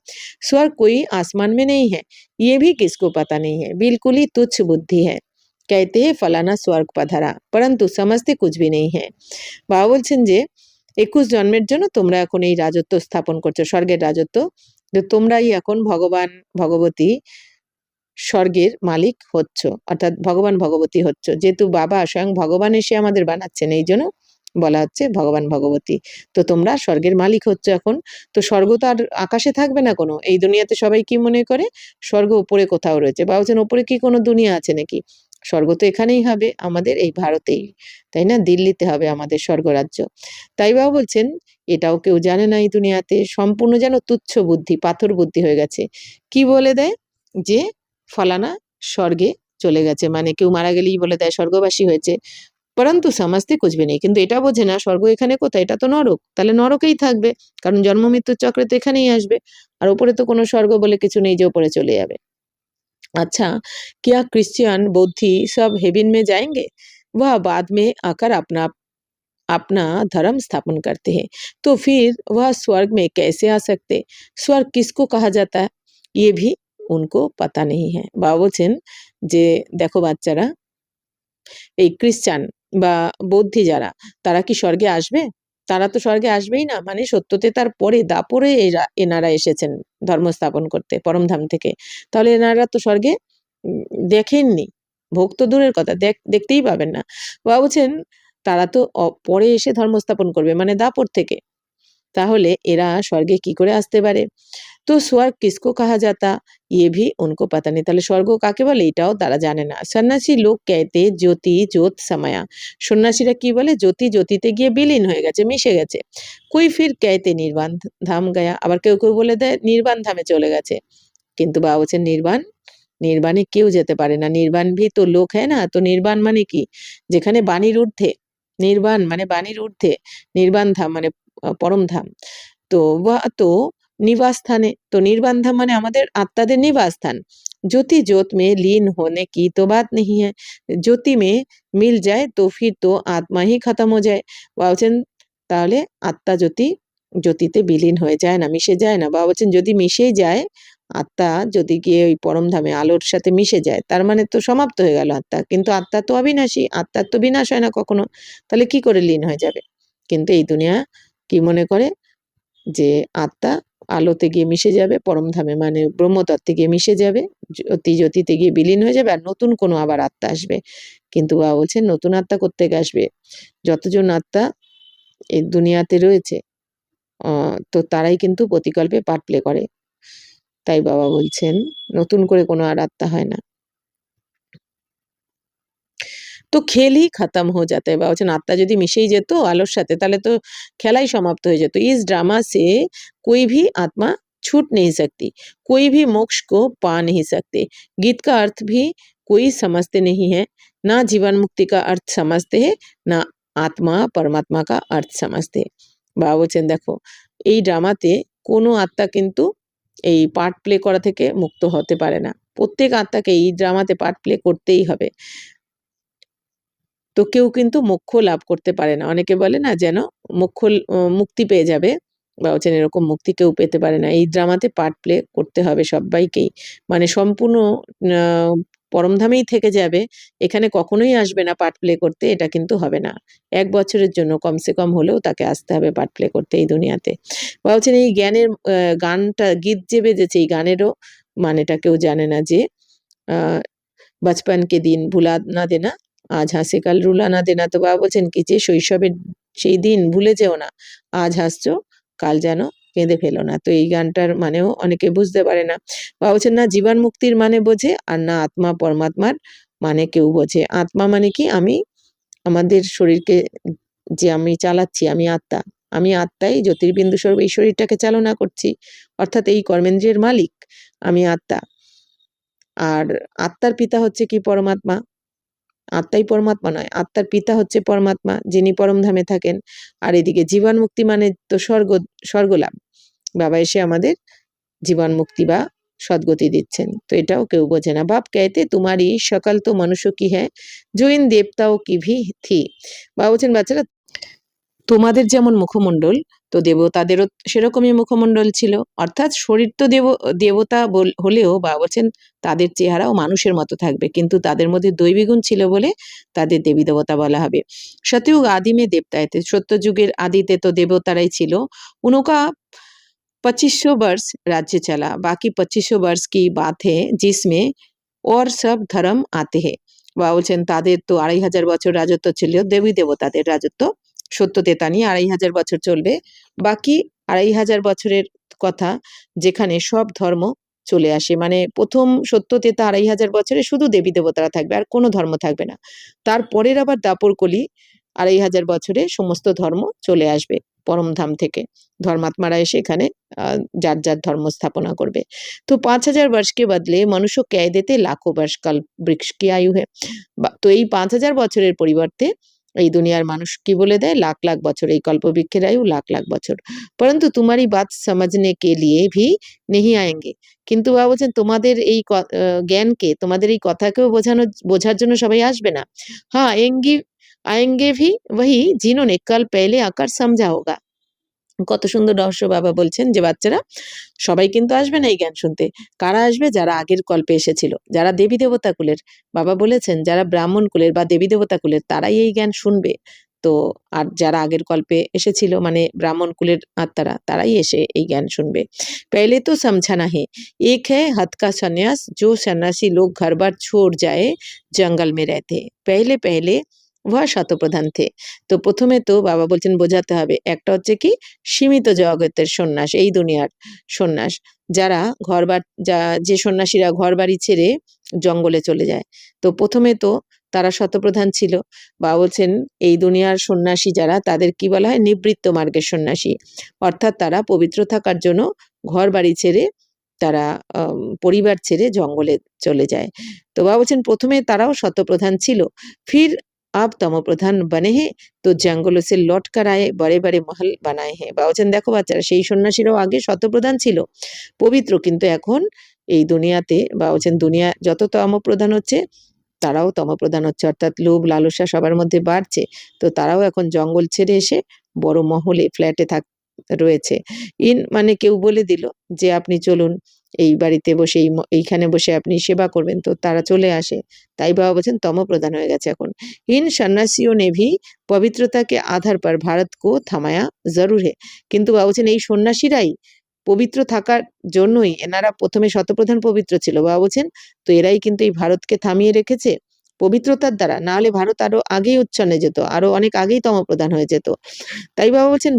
स्वर्ग कोई आसमान में नहीं है, ये भी किसको पता नहीं है, बिल्कुल ही तुच्छ बुद्धि है। कहते हैं फलाना स्वर्ग पधारा परंतु समझते कुछ भी नहीं है। বাবা বলছেন যে 21 জন্মের জন্য তোমরা এখন এই রাজত্ব স্থাপন করছো, স্বর্গের রাজত্ব। যে তোমরাই এখন ভগবান ভগবতী স্বর্গের মালিক হচ্ছ, অর্থাৎ ভগবান ভগবতী হচ্ছ। যেহেতু বাবা স্বয়ং ভগবান এসে আমাদের বানাচ্ছেন, এই জন্য বলা হচ্ছে ভগবান ভগবতী। তো তোমরা স্বর্গের মালিক হচ্ছ এখন। তো স্বর্গ তো আর আকাশে থাকবে না কোনো, এই দুনিয়াতে সবাই কি মনে করে স্বর্গ উপরে কোথাও রয়েছে। বাবা বলছেন ওপরে কি কোনো দুনিয়া আছে নাকি, স্বর্গ তো এখানেই হবে আমাদের এই ভারতেই, তাই না, দিল্লিতে হবে আমাদের স্বর্গরাজ্য। তাই বাবা বলছেন এটাও কেউ জানে না এই দুনিয়াতে, সম্পূর্ণ যেন তুচ্ছ বুদ্ধি, পাথর বুদ্ধি হয়ে গেছে। কি বলে দেয় যে ফলানা স্বর্গে চলে গেছে, মানে কেউ মারা গেলেই বলে দেয় স্বর্গবাসী হয়েছে। পরন্তু সমাজতে কুছবে নেই, কিন্তু এটা বোঝে না স্বর্গ এখানে কোথায়, এটা তো নরক, তাহলে নরকেই থাকবে, কারণ জন্ম মৃত্যুর চক্রে তো এখানেই আসবে। আর উপরে তো কোনো স্বর্গ বলে কিছু নেই যে উপরে চলে যাবে। अच्छा क्या क्रिश्चियन बौद्धि सब हेवन में जाएंगे, वह बाद में आकर अपना अपना धर्म स्थापन करते हैं, तो फिर वह स्वर्ग में कैसे आ सकते, स्वर्ग किसको कहा जाता है, ये भी उनको पता नहीं है। বাবা বলছেন যে দেখো বাচ্চারা, এই খ্রিস্টান বা বৌদ্ধি যারা, তারা কি স্বর্গে আসবে, তারা তো স্বর্গে আসবেই না, মানে সত্যতে তার পরে দাপরে এনারা এসেছেন ধর্ম স্থাপন করতে পরমধাম থেকে, তাহলে এনারা তো স্বর্গে দেখেননি, ভোগ তো দূরের কথা, দেখতেই পাবেন না। বাবা বলছেন তারা তো পরে এসে ধর্ম স্থাপন করবে, মানে দাপর থেকে, তাহলে এরা স্বর্গে কি করে আসতে পারে। তো স্বর্গ কিসকো কাহা যাতা ये भी उनको पता नहीं, তাহলে স্বর্গ কাকে বলে এটাও তারা জানে না। সন্ন্যাসী লোক कहते ज्योति ज्योत समाया, সন্ন্যাসীরা কি বলে জ্যোতি জ্যোতিতে গিয়ে বিলীন হয়ে গেছে, মিশে গেছে। कोई फिर कहते निर्वाण धाम गया, আবার কেউ কেউ বলে দেয় নির্বাণ ধামে চলে গেছে। কিন্তু বাবা বলছেন নির্বাণ, নির্বাণে কেউ যেতে পারে না, নির্বাণ ভি তো লোক হ্যাঁ না, তো নির্বাণ মানে কি, যেখানে বাণীর ঊর্ধ্বে, নির্বাণ মানে বাণীর ঊর্ধ্বে, নির্বাণ ধাম মানে পরম ধাম। তো তো निवास स्थाने, तो निर्वाण धाम माने हमारे आत्मादेर निवास स्थान। ज्योति ज्योत में लीन होने की तो बात नहीं है, ज्योति में मिल जाए तो फिर तो आत्मा ही खत्म हो जाए। बाबा বলছেন তাহলে আত্মা যদি জ্যোতিতে বিলীন হয়ে যায় না, মিশে যায় না, বাবা বলছেন যদি মিশেই যায়, আত্মা যদি গিয়ে ওই পরম ধামে আলোর সাথে মিশে যায়, তার মানে তো সমাপ্ত হয়ে গেল আত্মা। কিন্তু আত্মা তো অবিনাশী, আত্মার তো বিনাশ হয় না কখনো, তাহলে কি করে লীন হয়ে যাবে। কিন্তু এই দুনিয়া কি মনে করে যে আত্মা আলোতে গিয়ে মিশে যাবে, পরমধামে মানে ব্রহ্মতত্ত্বে গিয়ে মিশে যাবে, জ্যোতিতে গিয়ে বিলীন হয়ে যাবে, আর নতুন কোনো আবার আত্মা আসবে। কিন্তু বাবা বলছেন নতুন আত্মা কোত্থেকে আসবে? যতজন আত্মা এই দুনিয়াতে রয়েছে তো তারাই কিন্তু প্রতিকল্পে পার্ট প্লে করে। তাই বাবা বলছেন নতুন করে কোনো আর আত্মা হয় না। তো খেল ही खत्म हो जाता है। बाबा বলছেন আত্মা যদি মিশেই যেত আলোর সাথে তাহলে তো খেলাই সমাপ্ত হয়ে যেত। इस ड्रामा से कोई भी आत्मा छूट नहीं सकती, कोई भी मोक्ष को पा नहीं सकते। गीत का अर्थ भी कोई समझते नहीं है, ना जीवन मुक्ति का अर्थ समझते हैं, ना আত্মা পরমাত্মা কা अर्थ समझते। বাবা বলছেন দেখো এই ড্রামাতে কোনো আত্মা কিন্তু এই পার্ট প্লে করা থেকে মুক্ত হতে পারে না। প্রত্যেক আত্মাকে এই ড্রামাতে পার্ট প্লে করতেই হবে। তো কেউ কিন্তু মোক্ষ লাভ করতে পারে না। অনেকে বলে না যেন মুক্তি পেয়ে যাবে, বা বলছেন এরকম মুক্তি কেউ পেতে পারে না। এই ড্রামাতে পার্ট প্লে করতে হবে সব্বাইকেই। মানে সম্পূর্ণ আ পরমধামেই থেকে যাবে, এখানে কখনোই আসবে না পার্ট প্লে করতে, এটা কিন্তু হবে না। ১ বছরের জন্য কমসে কম হলেও তাকে আসতে হবে পার্ট প্লে করতে এই দুনিয়াতে। বা বলছেন এই জ্ঞানের গানটা গীত যে বেজেছে এই গানেরও মানেটা কেউ জানে না যে আ बचपन के दिन भुला না দেনা, আজ হাসে কাল রুলা না দেনা। তো বাবা বলছেন কি যে শৈশবের সেই দিন ভুলে যেও না, আজ হাসছো কাল যেন কেঁদে ফেলো না। তো এই গানটার মানেও অনেকে বুঝতে পারে না। বাবা বলছেন না জীবন মুক্তির মানে বোঝে, আর না আত্মা পরমাত্মার মানে কেউ বোঝে। আত্মা মানে কি আমি আমাদের শরীরকে যে আমি চালাচ্ছি, আমি আত্মা। আমি আত্মাই জ্যোতির্বিন্দু স্বরূপ এই শরীরটাকে চালনা করছি, অর্থাৎ এই কর্মেন্দ্রিয়ের মালিক আমি আত্মা। আর আত্মার পিতা হচ্ছে কি পরমাত্মা। আত্মাই পরমাত্মা নয়, আত্মার পিতা হচ্ছে পরমাত্মা যিনি পরমধামে থাকেন। আর এদিকে জীবন মুক্তি মানে তো স্বর্গলাভ। বাবা এসে আমাদের জীবন মুক্তি বা সদ্গতি দিচ্ছেন। তো এটাও কেউ বোঝে না। বাপ कहते तुम्हारी शकल तो मनुष्य की है, जो इन देवताओं की भी थी। বাবা বলছেন বাচ্চারা তোমাদের যেমন মুখমণ্ডল তো দেবতাদেরও সেরকমই মুখমণ্ডল ছিল, অর্থাৎ শরীর তো দেবতা হলেও বাবা বলছেন তাদের চেহারাও মানুষের মতো থাকবে, কিন্তু তাদের মধ্যে দৈবী গুণ ছিল বলে তাদের দেবী দেবতা বলা হবে। সত্যযুগ আদি में देवताएं थे, সত্যযুগের আদিতে তো দেবতারাই ছিল। उनका 2500 वर्ष राज्य चला, बाकी 2500 वर्ष की बात है जिसमें और सब धर्म आते हैं। বাবা বলছেন তাদের তো 2500 বছর রাজত্ব ছিল, দেবী দেবতাদের রাজত্ব। সত্যতেতা নিয়ে 2500 বছর চলবে, বাকি 2500 বছরের কথা যেখানে সব ধর্ম চলে আসে। মানে প্রথম সত্যতেতা 2500 বছরে শুধু দেবী দেবতারা থাকবে, আর কোনো ধর্ম থাকবে না। তারপরের আবার দাপর কলি 2500 বছরে সমস্ত ধর্ম চলে আসবে পরমধাম থেকে। ধর্মাত্মারা এসে এখানে যার যার ধর্ম স্থাপনা করবে। তো 5000 वर्ष के बदले मनुष्य कह देते लाखों वर्ष कल्प वृक्ष की आयु है। তো এই 5000 বছরের পরিবর্তে এই দুনিয়ার মানুষ কি বলে দেয় লাখ লাখ বছর, এই কল্পবৃক্ষের আয়ু লাখ লাখ বছর। परंतु तुम्हारी बात समझने के लिए भी नहीं आएंगे। কিন্তু বাবা বলছেন তোমাদের এই জ্ঞানকে, তোমাদের এই কথাকেও বোঝার জন্য সবাই আসবে না। হ্যাঁ आएंगे भी वही जिन्होंने कल पहले आकर समझा होगा। কত সুন্দর রহস্য বাবা বলছেন যে বাচ্চারা সবাই কিন্তু আসবে না এই জ্ঞান শুনতে। কারা আসবে? যারা আগের কল্পে এসেছিল, যারা দেবী দেবতা কুলের। বাবা বলেছেন যারা ব্রাহ্মণ কুলের বা দেবী দেবতা কুলের তারাই এই জ্ঞান শুনবে। তো আর যারা আগের কল্পে এসেছিল মানে ব্রাহ্মণ কুলের আত্মারা তারাই এসে এই জ্ঞান শুনবে। पहले तो समझाना है, एक है हथ का संन्यास, जो सन्यासी लोग घर बार छोड़ जाए जंगल में रहते। पहले पहले वह শতপ্রধান থে। তো প্রথমে তো বাবা বলছেন বোঝাতে হবে, একটা হচ্ছে কি সীমিত জগতের সন্ন্যাস, এই দুনিয়ার সন্ন্যাস। যারা যে সন্ন্যাসীরা ঘর বাড়ি ছেড়ে জঙ্গলে চলে যায়। তো প্রথমে তো তারা শতপ্রধান ছিল। বাবা বলছেন এই দুনিয়ার সন্ন্যাসী যারা তাদের কি বলা হয় নিবৃত্ত মার্গের সন্ন্যাসী, অর্থাৎ তারা পবিত্র থাকার জন্য ঘর বাড়ি ছেড়ে তারা পরিবার ছেড়ে জঙ্গলে চলে যায়। তো বাবা বলছেন প্রথমে তারাও শতপ্রধান ছিল, फिर अब तमो प्रधान बने हैं तो जंगलों से लौट कर आए, बड़े बड़े महल बनाए हैं। বাবা বলছেন দেখো বাচ্চারা সেই সন্ন্যাসীরাও আগে শতপ্রধান ছিল, পবিত্র, কিন্তু এখন এই দুনিয়াতে বাবা বলছেন দুনিয়া যত তমপ্রধান হচ্ছে তারাও তমপ্রধান হচ্ছে, অর্থাৎ লোভ লালসা সবার মধ্যে বাড়ছে। তো তারাও এখন জঙ্গল ছেড়ে এসে বড় মহলে ফ্ল্যাটে রয়েছে। মানে কেউ বলে দিল যে আপনি চলুন এই বাড়িতে বসে এইখানে বসে আপনি সেবা করবেন, তো তারা চলে আসে। তাই বাবা বলছেন তমপ্রধান হয়ে গেছে এখন। इन सन्यासियों ने भी पवित्रता के आधार पर भारत को थमाया जरूर है। কিন্তু বাবা বলছেন এই সন্ন্যাসীরাই পবিত্র থাকার জন্যই এনারা প্রথমে শতপ্রধান পবিত্র ছিল, বাবা বলছেন। তো এরাই কিন্তু এই ভারতকে থামিয়ে রেখেছে পবিত্রতার দ্বারা, না হলে ভারত আরো আগেই উচ্ছন্নে যেত, আরো অনেক আগেই তমপ্রধান হয়ে যেত। তাই বাবা বলছেন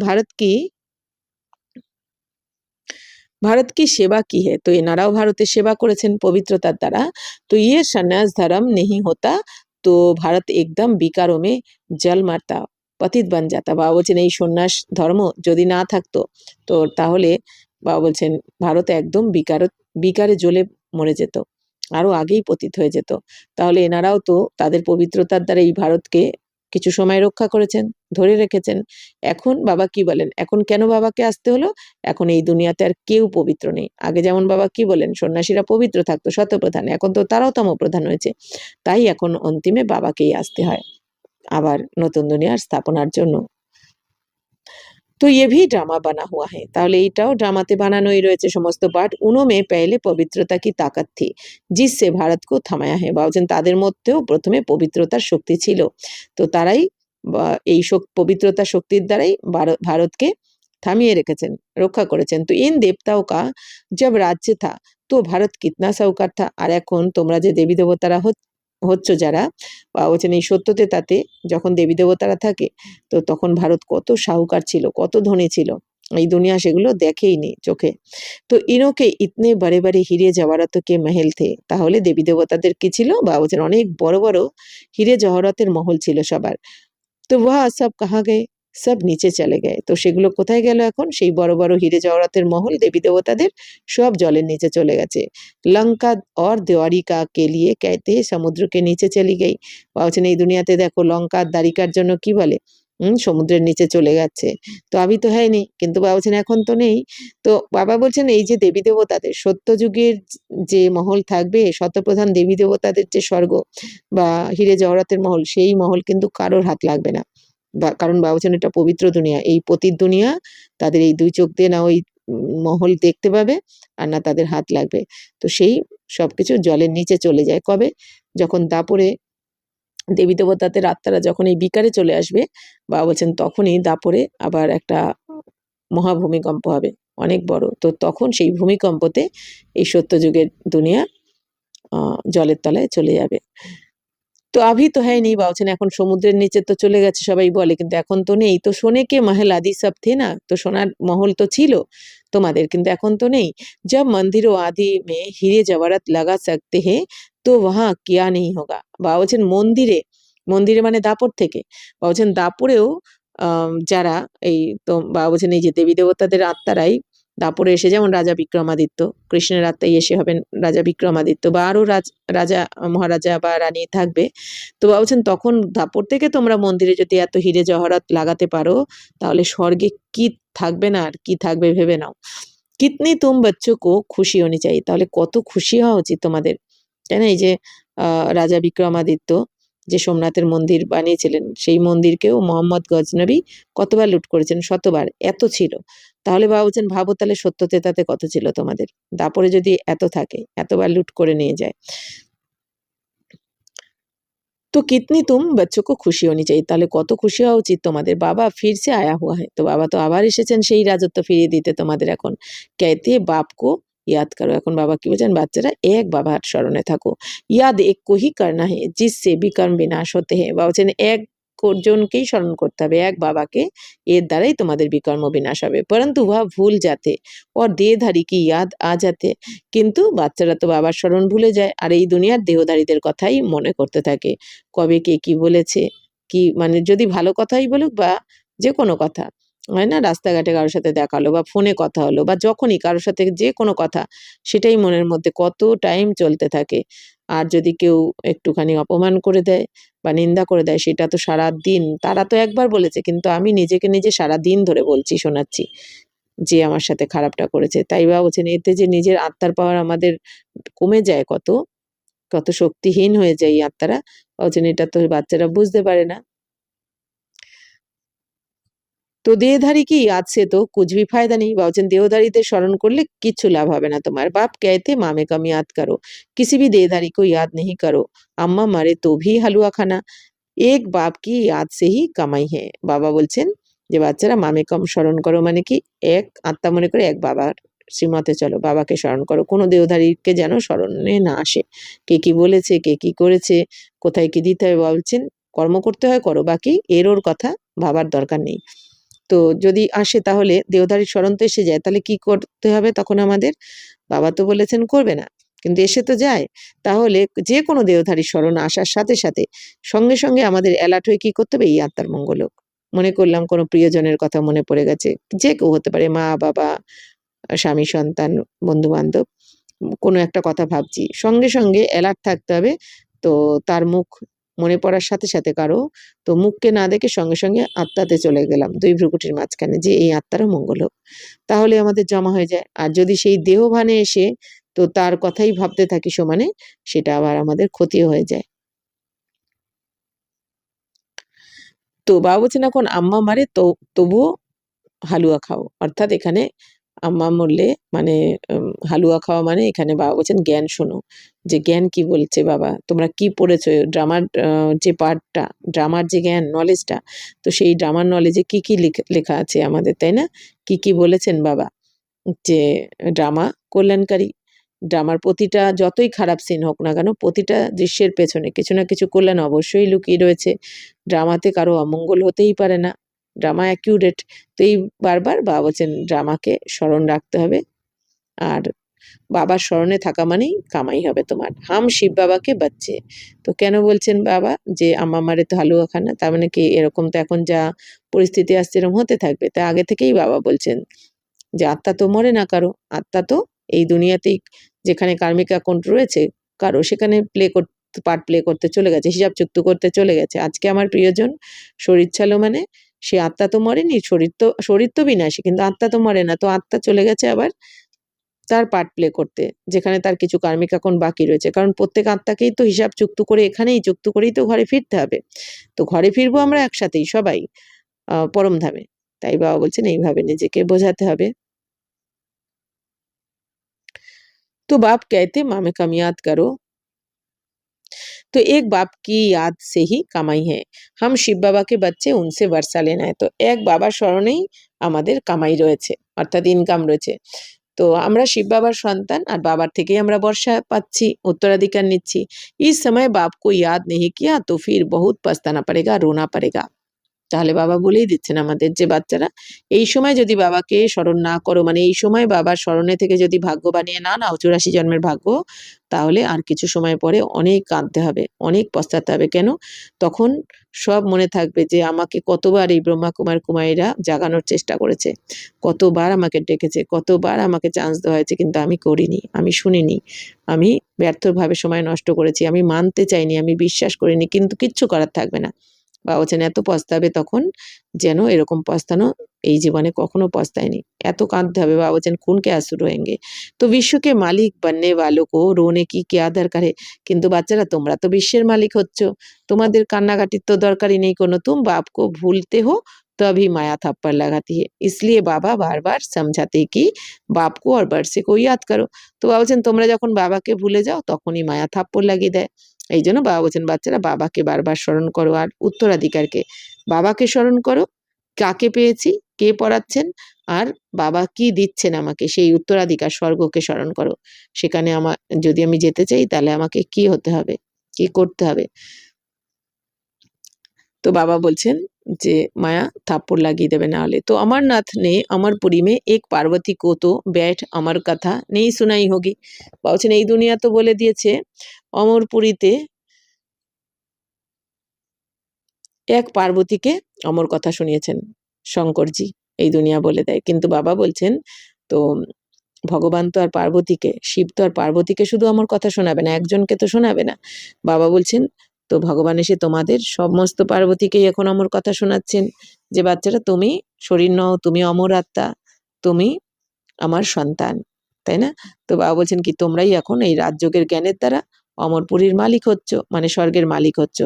भारत की सेवा की है। तो এনারাও ভারতের সেবা করেছেন পবিত্রতার দ্বারা। तो ये सन्यास धर्म नहीं होता तो भारत एकदम বিকারো में জল মারতা, পতিত বান যাতা। বাবা বলছেন এই সন্ন্যাস ধর্ম যদি না থাকতো তো তাহলে বাবা বলছেন ভারত একদম বিকারে জ্বলে মরে যেত, আরো আগেই পতিত হয়ে যেত। তাহলে এনারাও তো তাদের পবিত্রতার দ্বারা এই ভারতকে কিছু সময় রক্ষা করেছেন, ধরে রেখেছেন। এখন বাবা কি বলেন, এখন কেন বাবাকে আসতে হলো? এখন এই দুনিয়াতে আর কেউ পবিত্র নেই। আগে যেমন বাবা কি বলেন, সন্ন্যাসীরা পবিত্র থাকতো শতপ্রধান, এখন তো তারাও তমপ্রধান হয়েছে। তাই এখন অন্তিমে বাবাকেই আসতে হয় আবার নতুন দুনিয়ার স্থাপনার জন্য। तो ये भी ड्रामा बना हुआ है। তাহলে এইটাও ড্রামাতে বানানোই রয়েছে সমস্ত পাঠ। উনোমে পেলে পবিত্রতা কি তাকত থি জিসসে ভারত কো থামায়া है। ভাবছেন তাদের মধ্যেও প্রথমে পবিত্রতার শক্তি ছিল, তো তারাই এই পবিত্রতার শক্তির দ্বারাই ভারতকে থামিয়ে রেখেছেন, রক্ষা করেছেন। তো ইন দেবতাও কা জব রাজ্য থা তো ভারত কিতনা সাউকার থা। আর এখন তোমরা যে দেবী দেবতারা হচ্ছ যারা, বা বলছেন এই সত্যতে তাতে যখন দেবী দেবতারা থাকে তো তখন ভারত কত সাহুকার ছিল, কত ধনী ছিল, এই দুনিয়া সেগুলো দেখেইনি চোখে। তো ইনোকে ইতনে বড়ে বড়ে হিরে জওয়ারতকে মহল থে। তাহলে দেবী দেবতাদের কি ছিল? বা বলছেন অনেক বড় বড় হিরে জওহরতের মহল ছিল সবার। তো ওয়া সব কাহা গে, সব নিচে চলে গেছে। তো সেগুলো কোথায় গেল এখন? সেই বড় বড় হিরে জওহরাতের মহল দেবী দেবতাদের সব জলের নিচে চলে গেছে। লঙ্কা और द्वारिका के लिए कहते हैं সমুদ্র के नीचे चली गई। বলছেন এই দুনিয়াতে দেখো লঙ্কা আর দ্বারিকার জন্য কি বলে, সমুদ্রের নিচে চলে গেছে। তো আবি তো হয়নি, কিন্তু বাবা বলছেন এখন তো নেই। তো বাবা বলছেন এই যে দেবী দেবতাদের সত্যযুগের যে মহল থাকবে, শতপ্রধান দেবী দেবতাদের যে স্বর্গ বা হিরে জওহরাতের মহল, সেই মহল কিন্তু কারোর হাত লাগবে না। বা কারণ বাবা বলছেন এটা পবিত্র দুনিয়া, এই পতিত দুনিয়া তাদের এই দুই চোখ দিয়ে না ওই মহল দেখতে পাবে আর না তাদের হাত লাগবে। তো সেই সবকিছু জলের নিচে চলে যায় কবে? যখন দাপরে দেবী দেবতাদের আত্মারা যখন এই বিকারে চলে আসবে, বাবা বলছেন তখনই দাপরে আবার একটা মহাভূমিকম্প হবে, অনেক বড়। তো তখন সেই ভূমিকম্পতে এই সত্যযুগের দুনিয়া জলের তলায় চলে যাবে। তো আভি তো হয়নি, বলছেন এখন সমুদ্রের নিচে তো চলে গেছে সবাই বলে, কিন্তু এখন তো নেই। তো সোনে কে মহল আদি সব থে না, তো সোনার মহল তো ছিল তোমাদের, কিন্তু এখন তো নেই। जब मंदिरों आदि में हीरे जवाहरात लगा सकते हैं तो वहाँ क्या नहीं होगा। বাবা বলছেন মন্দিরে, মন্দিরে মানে দাপর থেকে, বাবা বলছেন দাপরেও যারা এই তো বাবা বলছেন এই যে দেবী দেবতাদের আত্মারাই দাপরে এসে, যেমন রাজা বিক্রমাদিত্য, কৃষ্ণের আত্মাই এসে হবেন রাজা বিক্রমাদিত্য, বা আরো রাজা মহারাজা বা রানী থাকবে। তো বাবা বলছেন তখন দাপর থেকে তোমরা মন্দিরে যদি এত হিরে জহরত লাগাতে পারো তাহলে স্বর্গে কি থাকবে না আর কি থাকবে ভেবে নাও। কিতনি তুম বাচ্চো কো খুশি হনি চাই। তাহলে কত খুশি হওয়া উচিত তোমাদের, তাই না? এই যে রাজা বিক্রমাদিত্য যে সোমনাথের মন্দির বানিয়েছিলেন, সেই মন্দিরকেও মোহাম্মদ গজনবী কতবার লুট করেছেন? শতবার। এত ছিল। তাহলে বাবা বলছেন ভাবো তাহলে সত্যতে তাতে কত ছিল তোমাদের, দাপরে যদি এত থাকে, এতবার লুট করে নিয়ে যায়। তো কিতনি তুম বাচ্চো কো খুশি হনি চাই। তাহলে কত খুশি হওয়া উচিত তোমাদের। বাবা ফিরসে আয়া হুয়া হ্যায়। তো বাবা তো আবার এসেছেন সেই রাজত্ব ফিরিয়ে দিতে তোমাদের। এখন कहते बाप को याद करो। এখন বাবা কি বলছেন, বাচ্চারা এক বাবার স্মরণে থাকো। याद एक को ही करना है जिससे विकर्म विनाश होते हैं। বাবা বলছেন এক জনকেই স্মরণ করতে হবে, এক বাবাকে, এর দ্বারাই তোমাদের বিকর্ম বিনাশ হবে। परंतु वह भूल जाते और देहधारी की याद आ जाते। কিন্তু বাচ্চারা তো বাবার স্মরণ ভুলে যায় আর এই দুনিয়ার দেহধারীদের কথাই মনে করতে থাকে। কবে কে কি বলেছে, কি মানে যদি ভালো কথাই বলুক বা যে কোনো কথা, হয় না রাস্তাঘাটে কারোর সাথে দেখা হলো বা ফোনে কথা হলো বা যখনই কারোর সাথে যে কোনো কথা, সেটাই মনের মধ্যে কত টাইম চলতে থাকে। আর যদি কেউ একটুখানি অপমান করে দেয় বা নিন্দা করে দেয়, সেটা তো সারাদিন, তারা তো একবার বলেছে কিন্তু আমি নিজেকে নিজে সারাদিন ধরে বলছি, শোনাচ্ছি যে আমার সাথে খারাপটা করেছে। তাই বাবা বলছেন এতে যে নিজের আত্মার পাওয়ার আমাদের কমে যায়, কত কত শক্তিহীন হয়ে যায় এই আত্মারা। বলছেন এটা তো বাচ্চারা বুঝতে পারে না। তো দেহধারী কি याद से तो कुछ भी फायदा नहीं। বলছেন দেহধারীদের স্মরণ করলে কিচ্ছু লাভ হবে না তোমার। बाप कहते मामे कम याद करो, किसी भी देहधारी को याद नहीं करो, अम्मा मरे तो भी हलवा खाना, एक बाप की याद से ही কামাই है। বাবা বলছেন যে বাচ্চারা মামে কম স্মরণ করো, মানে কি এক আত্মা মনে করে এক বাবার শ্রীমতে চলো, বাবাকে স্মরণ করো, কোনো দেহধারীকে যেন স্মরণে না আসে। কে কি বলেছে, কে কি করেছে, কোথায় কি দিতে হবে, বলছেন কর্ম করতে হয় করো, বাকি এর ওর কথা ভাবার দরকার নেই। তো যদি আসে তাহলে দেহধারীর স্মরণ তো এসে যায়, তাহলে কি করতে হবে তখন আমাদের? বাবা তো বলেছেন করবে না, কিন্তু এসে তো যায়। তাহলে যে কোনো দেহধারীর স্মরণ আসার সাথে সাথে সঙ্গে সঙ্গে আমাদের অ্যালার্ট হয়ে কি করতে হবে? এই আত্মার মঙ্গল হোক। মনে করলাম কোনো প্রিয়জনের কথা মনে পড়ে গেছে, যে কেউ হতে পারে, মা বাবা, স্বামী সন্তান, বন্ধু বান্ধব, কোনো একটা কথা ভাবছি, সঙ্গে সঙ্গে অ্যালার্ট থাকতে হবে। তো তার মুখ মনে পড়ার সাথে সাথে কারো, তো মুখকে না দেখে সঙ্গে সঙ্গে আত্মাতে চলে গেলাম, দুই ভ্রুকুটির মাঝখানে, যে এই আত্মারও মঙ্গল হোক। তাহলে আমাদের জমা হয়ে যায়। আর যদি সেই দেহভানে এসে তো তার কথাই ভাবতে থাকি সমানে, সেটা আবার আমাদের ক্ষতি হয়ে যায়। তো বাবা বলছেন এখন আম্মা মারে তো তবুও হালুয়া খাও, অর্থাৎ এখানে আম্মা মরলে মানে হালুয়া খাওয়া মানে এখানে বাবা বলছেন জ্ঞান শোনো, যে জ্ঞান কি বলছে বাবা, তোমরা কি পড়েছো ড্রামার যে পার্টটা, ড্রামার যে জ্ঞান নলেজটা, তো সেই ড্রামার নলেজে কি কি লেখা আছে আমাদের, তাই না? কি কি বলেছেন বাবা, যে ড্রামা কল্যাণকারী, ড্রামার প্রতিটা যতই খারাপ সিন হোক না কেন, প্রতিটা দৃশ্যের পেছনে কিছু না কিছু কল্যাণ অবশ্যই লুকিয়ে রয়েছে। ড্রামাতে কারো অমঙ্গল হতেই পারে না, ড্রামা অ্যাকিউরেট। তো এই বারবার বাবা বলছেন ড্রামাকে স্মরণ রাখতে হবে। আর বাবার স্মরণে থাকা মানেই কামাই হবে তোমার। হাম শিব বাবাকে বাচ্চে। তো কেন বলছেন বাবা যে আম্মা মারে তো হালুয়া খানা, তার মানে কি এরকম তো এখন যা পরিস্থিতি আসছে এরকম হতে থাকবে? তা আগে থেকেই বাবা বলছেন যে আত্মা তো মরে না কারো, আত্মা তো এই দুনিয়াতেই, যেখানে কার্মিক অ্যাকাউন্ট রয়েছে কারো, সেখানে পার্ট প্লে করতে চলে গেছে, হিসাব চুক্ত করতে চলে গেছে। আজকে আমার প্রিয়জন শরীর ছাড়লো মানে সে আত্মা তো মরেনি, শরীর তো বিনাশী, কিন্তু আত্মা তো মরে না। তো আত্মা চলে গেছে আবার তার পার্ট প্লে করতে, যেখানে তার কিছু কার্মিক অ্যাকাউন্ট বাকি রয়েছে। কারণ প্রত্যেক আত্মাকেই তো হিসাব চুক্ত করে, এখানেই চুক্ত করেই তো ঘরে ফিরতে হবে। তো ঘরে ফিরবো আমরা একসাথেই সবাই পরমধামে। তাই বাবা বলছেন এইভাবে নিজেকে বোঝাতে হবে। तो बाप कहते माँ कम याद करो, तो एक बाप की याद से ही কামাই है, हम শিব বাবাকে বাচ্চে উনসে বর্ষা লেনা है। তো এক বাবার স্মরণেই আমাদের কামাই রয়েছে, অর্থাৎ ইনকাম রয়েছে। তো আমরা শিব বাবার সন্তান, আর বাবার থেকেই আমরা বর্ষা পাচ্ছি, উত্তরাধিকার নিচ্ছি। इस समय बाप को याद नहीं किया तो फिर बहुत पछताना पड़ेगा, रोना पड़ेगा। তাহলে বাবা বলেই দিচ্ছেন আমাদের যে বাচ্চারা, এই সময় যদি বাবাকে স্মরণ না করো, মানে এই সময় বাবার স্মরণে থেকে যদি ভাগ্য বানিয়ে না নাও 84 জন্মের ভাগ্য, তাহলে আর কিছু সময় পরে অনেক কাঁদতে হবে, অনেক পস্তাতে হবে। কেন? তখন সব মনে থাকবে যে আমাকে কতবার এই ব্রহ্মা কুমার কুমারীরা জাগানোর চেষ্টা করেছে, কতবার আমাকে ডেকেছে, কতবার আমাকে চান্স দেওয়া হয়েছে, কিন্তু আমি করিনি, আমি শুনিনি, আমি ব্যর্থভাবে সময় নষ্ট করেছি, আমি মানতে চাইনি, আমি বিশ্বাস করিনি, কিন্তু কিচ্ছু করার থাকবে না। বাবা বলছেন এত পস্তাবে তখন, যেন এরকম পস্তানো এই জীবনে কখনো পস্তায়নি, এত কাঁদতে হবে। বাবা বলছেন খুন কে आंसू रोएंगे, তো বিশ্বকে মালিক बनने वालों को रोने की क्या दरकार है। কিন্তু বাচ্চারা তোমরা তো বিশ্বের মালিক হচ্ছ, তোমাদের কান্নাকাটির তো দরকারই নেই কোনো। तुम बाप को भूलते हो तभी माया थप्पड़ लगाती है, इसलिए बाबा बार बार समझाते कि बाप को और बरसे को याद करो। তো বাবা বলছেন তোমরা যখন বাবাকে ভুলে যাও তখনই মায়া থাপ্পড় লাগিয়ে দেয়। এই জন্য বাবা বলছেন বাচ্চারা বাবাকে বারবার স্মরণ করো, আর উত্তরাধিকারকে বাবাকে স্মরণ করো, কাকে পেয়েছি, কে পড়াচ্ছেন, আর বাবা কি দিচ্ছেন আমাকে, সেই উত্তরাধিকার স্বর্গকে স্মরণ করো। সেখানে আমার, যদি আমি যেতে চাই তাহলে আমাকে কি হতে হবে, কি করতে হবে। তো বাবা বলছেন যে মায়া থাপ্পড় লাগিয়ে দেবে না হলে। তো अमरनाथ ने अमरपुरी में एक पार्वती को तो बैठ अमर कथा नहीं सुनाई होगी। বাবা বলছেন এই দুনিয়া তো বলে দিয়েছে, অমরপুরীতে এক পার্বতীকে অমর কথা শুনিয়েছেন শঙ্করজি, এই দুনিয়া বলে দেয়। কিন্তু বাবা বলছেন তো ভগবান তো আর পার্বতীকে, শিব তো আর পার্বতীকে শুধু অমর কথা শোনাবে না, একজনকে তো শোনাবে না। বাবা বলছেন তো ভগবান এসে তোমাদের সমস্ত পার্বতীকেই এখন অমর কথা শোনাচ্ছেন, যে বাচ্চারা তুমি শরীর নও, তুমি অমর আত্মা, তুমি আমার সন্তান, তাই না? তো বাবা বলছেন কি তোমরাই এখন এই রাজযোগের জ্ঞানের দ্বারা অমরপুরীর মালিক হচ্ছ, মানে স্বর্গের মালিক হচ্ছ।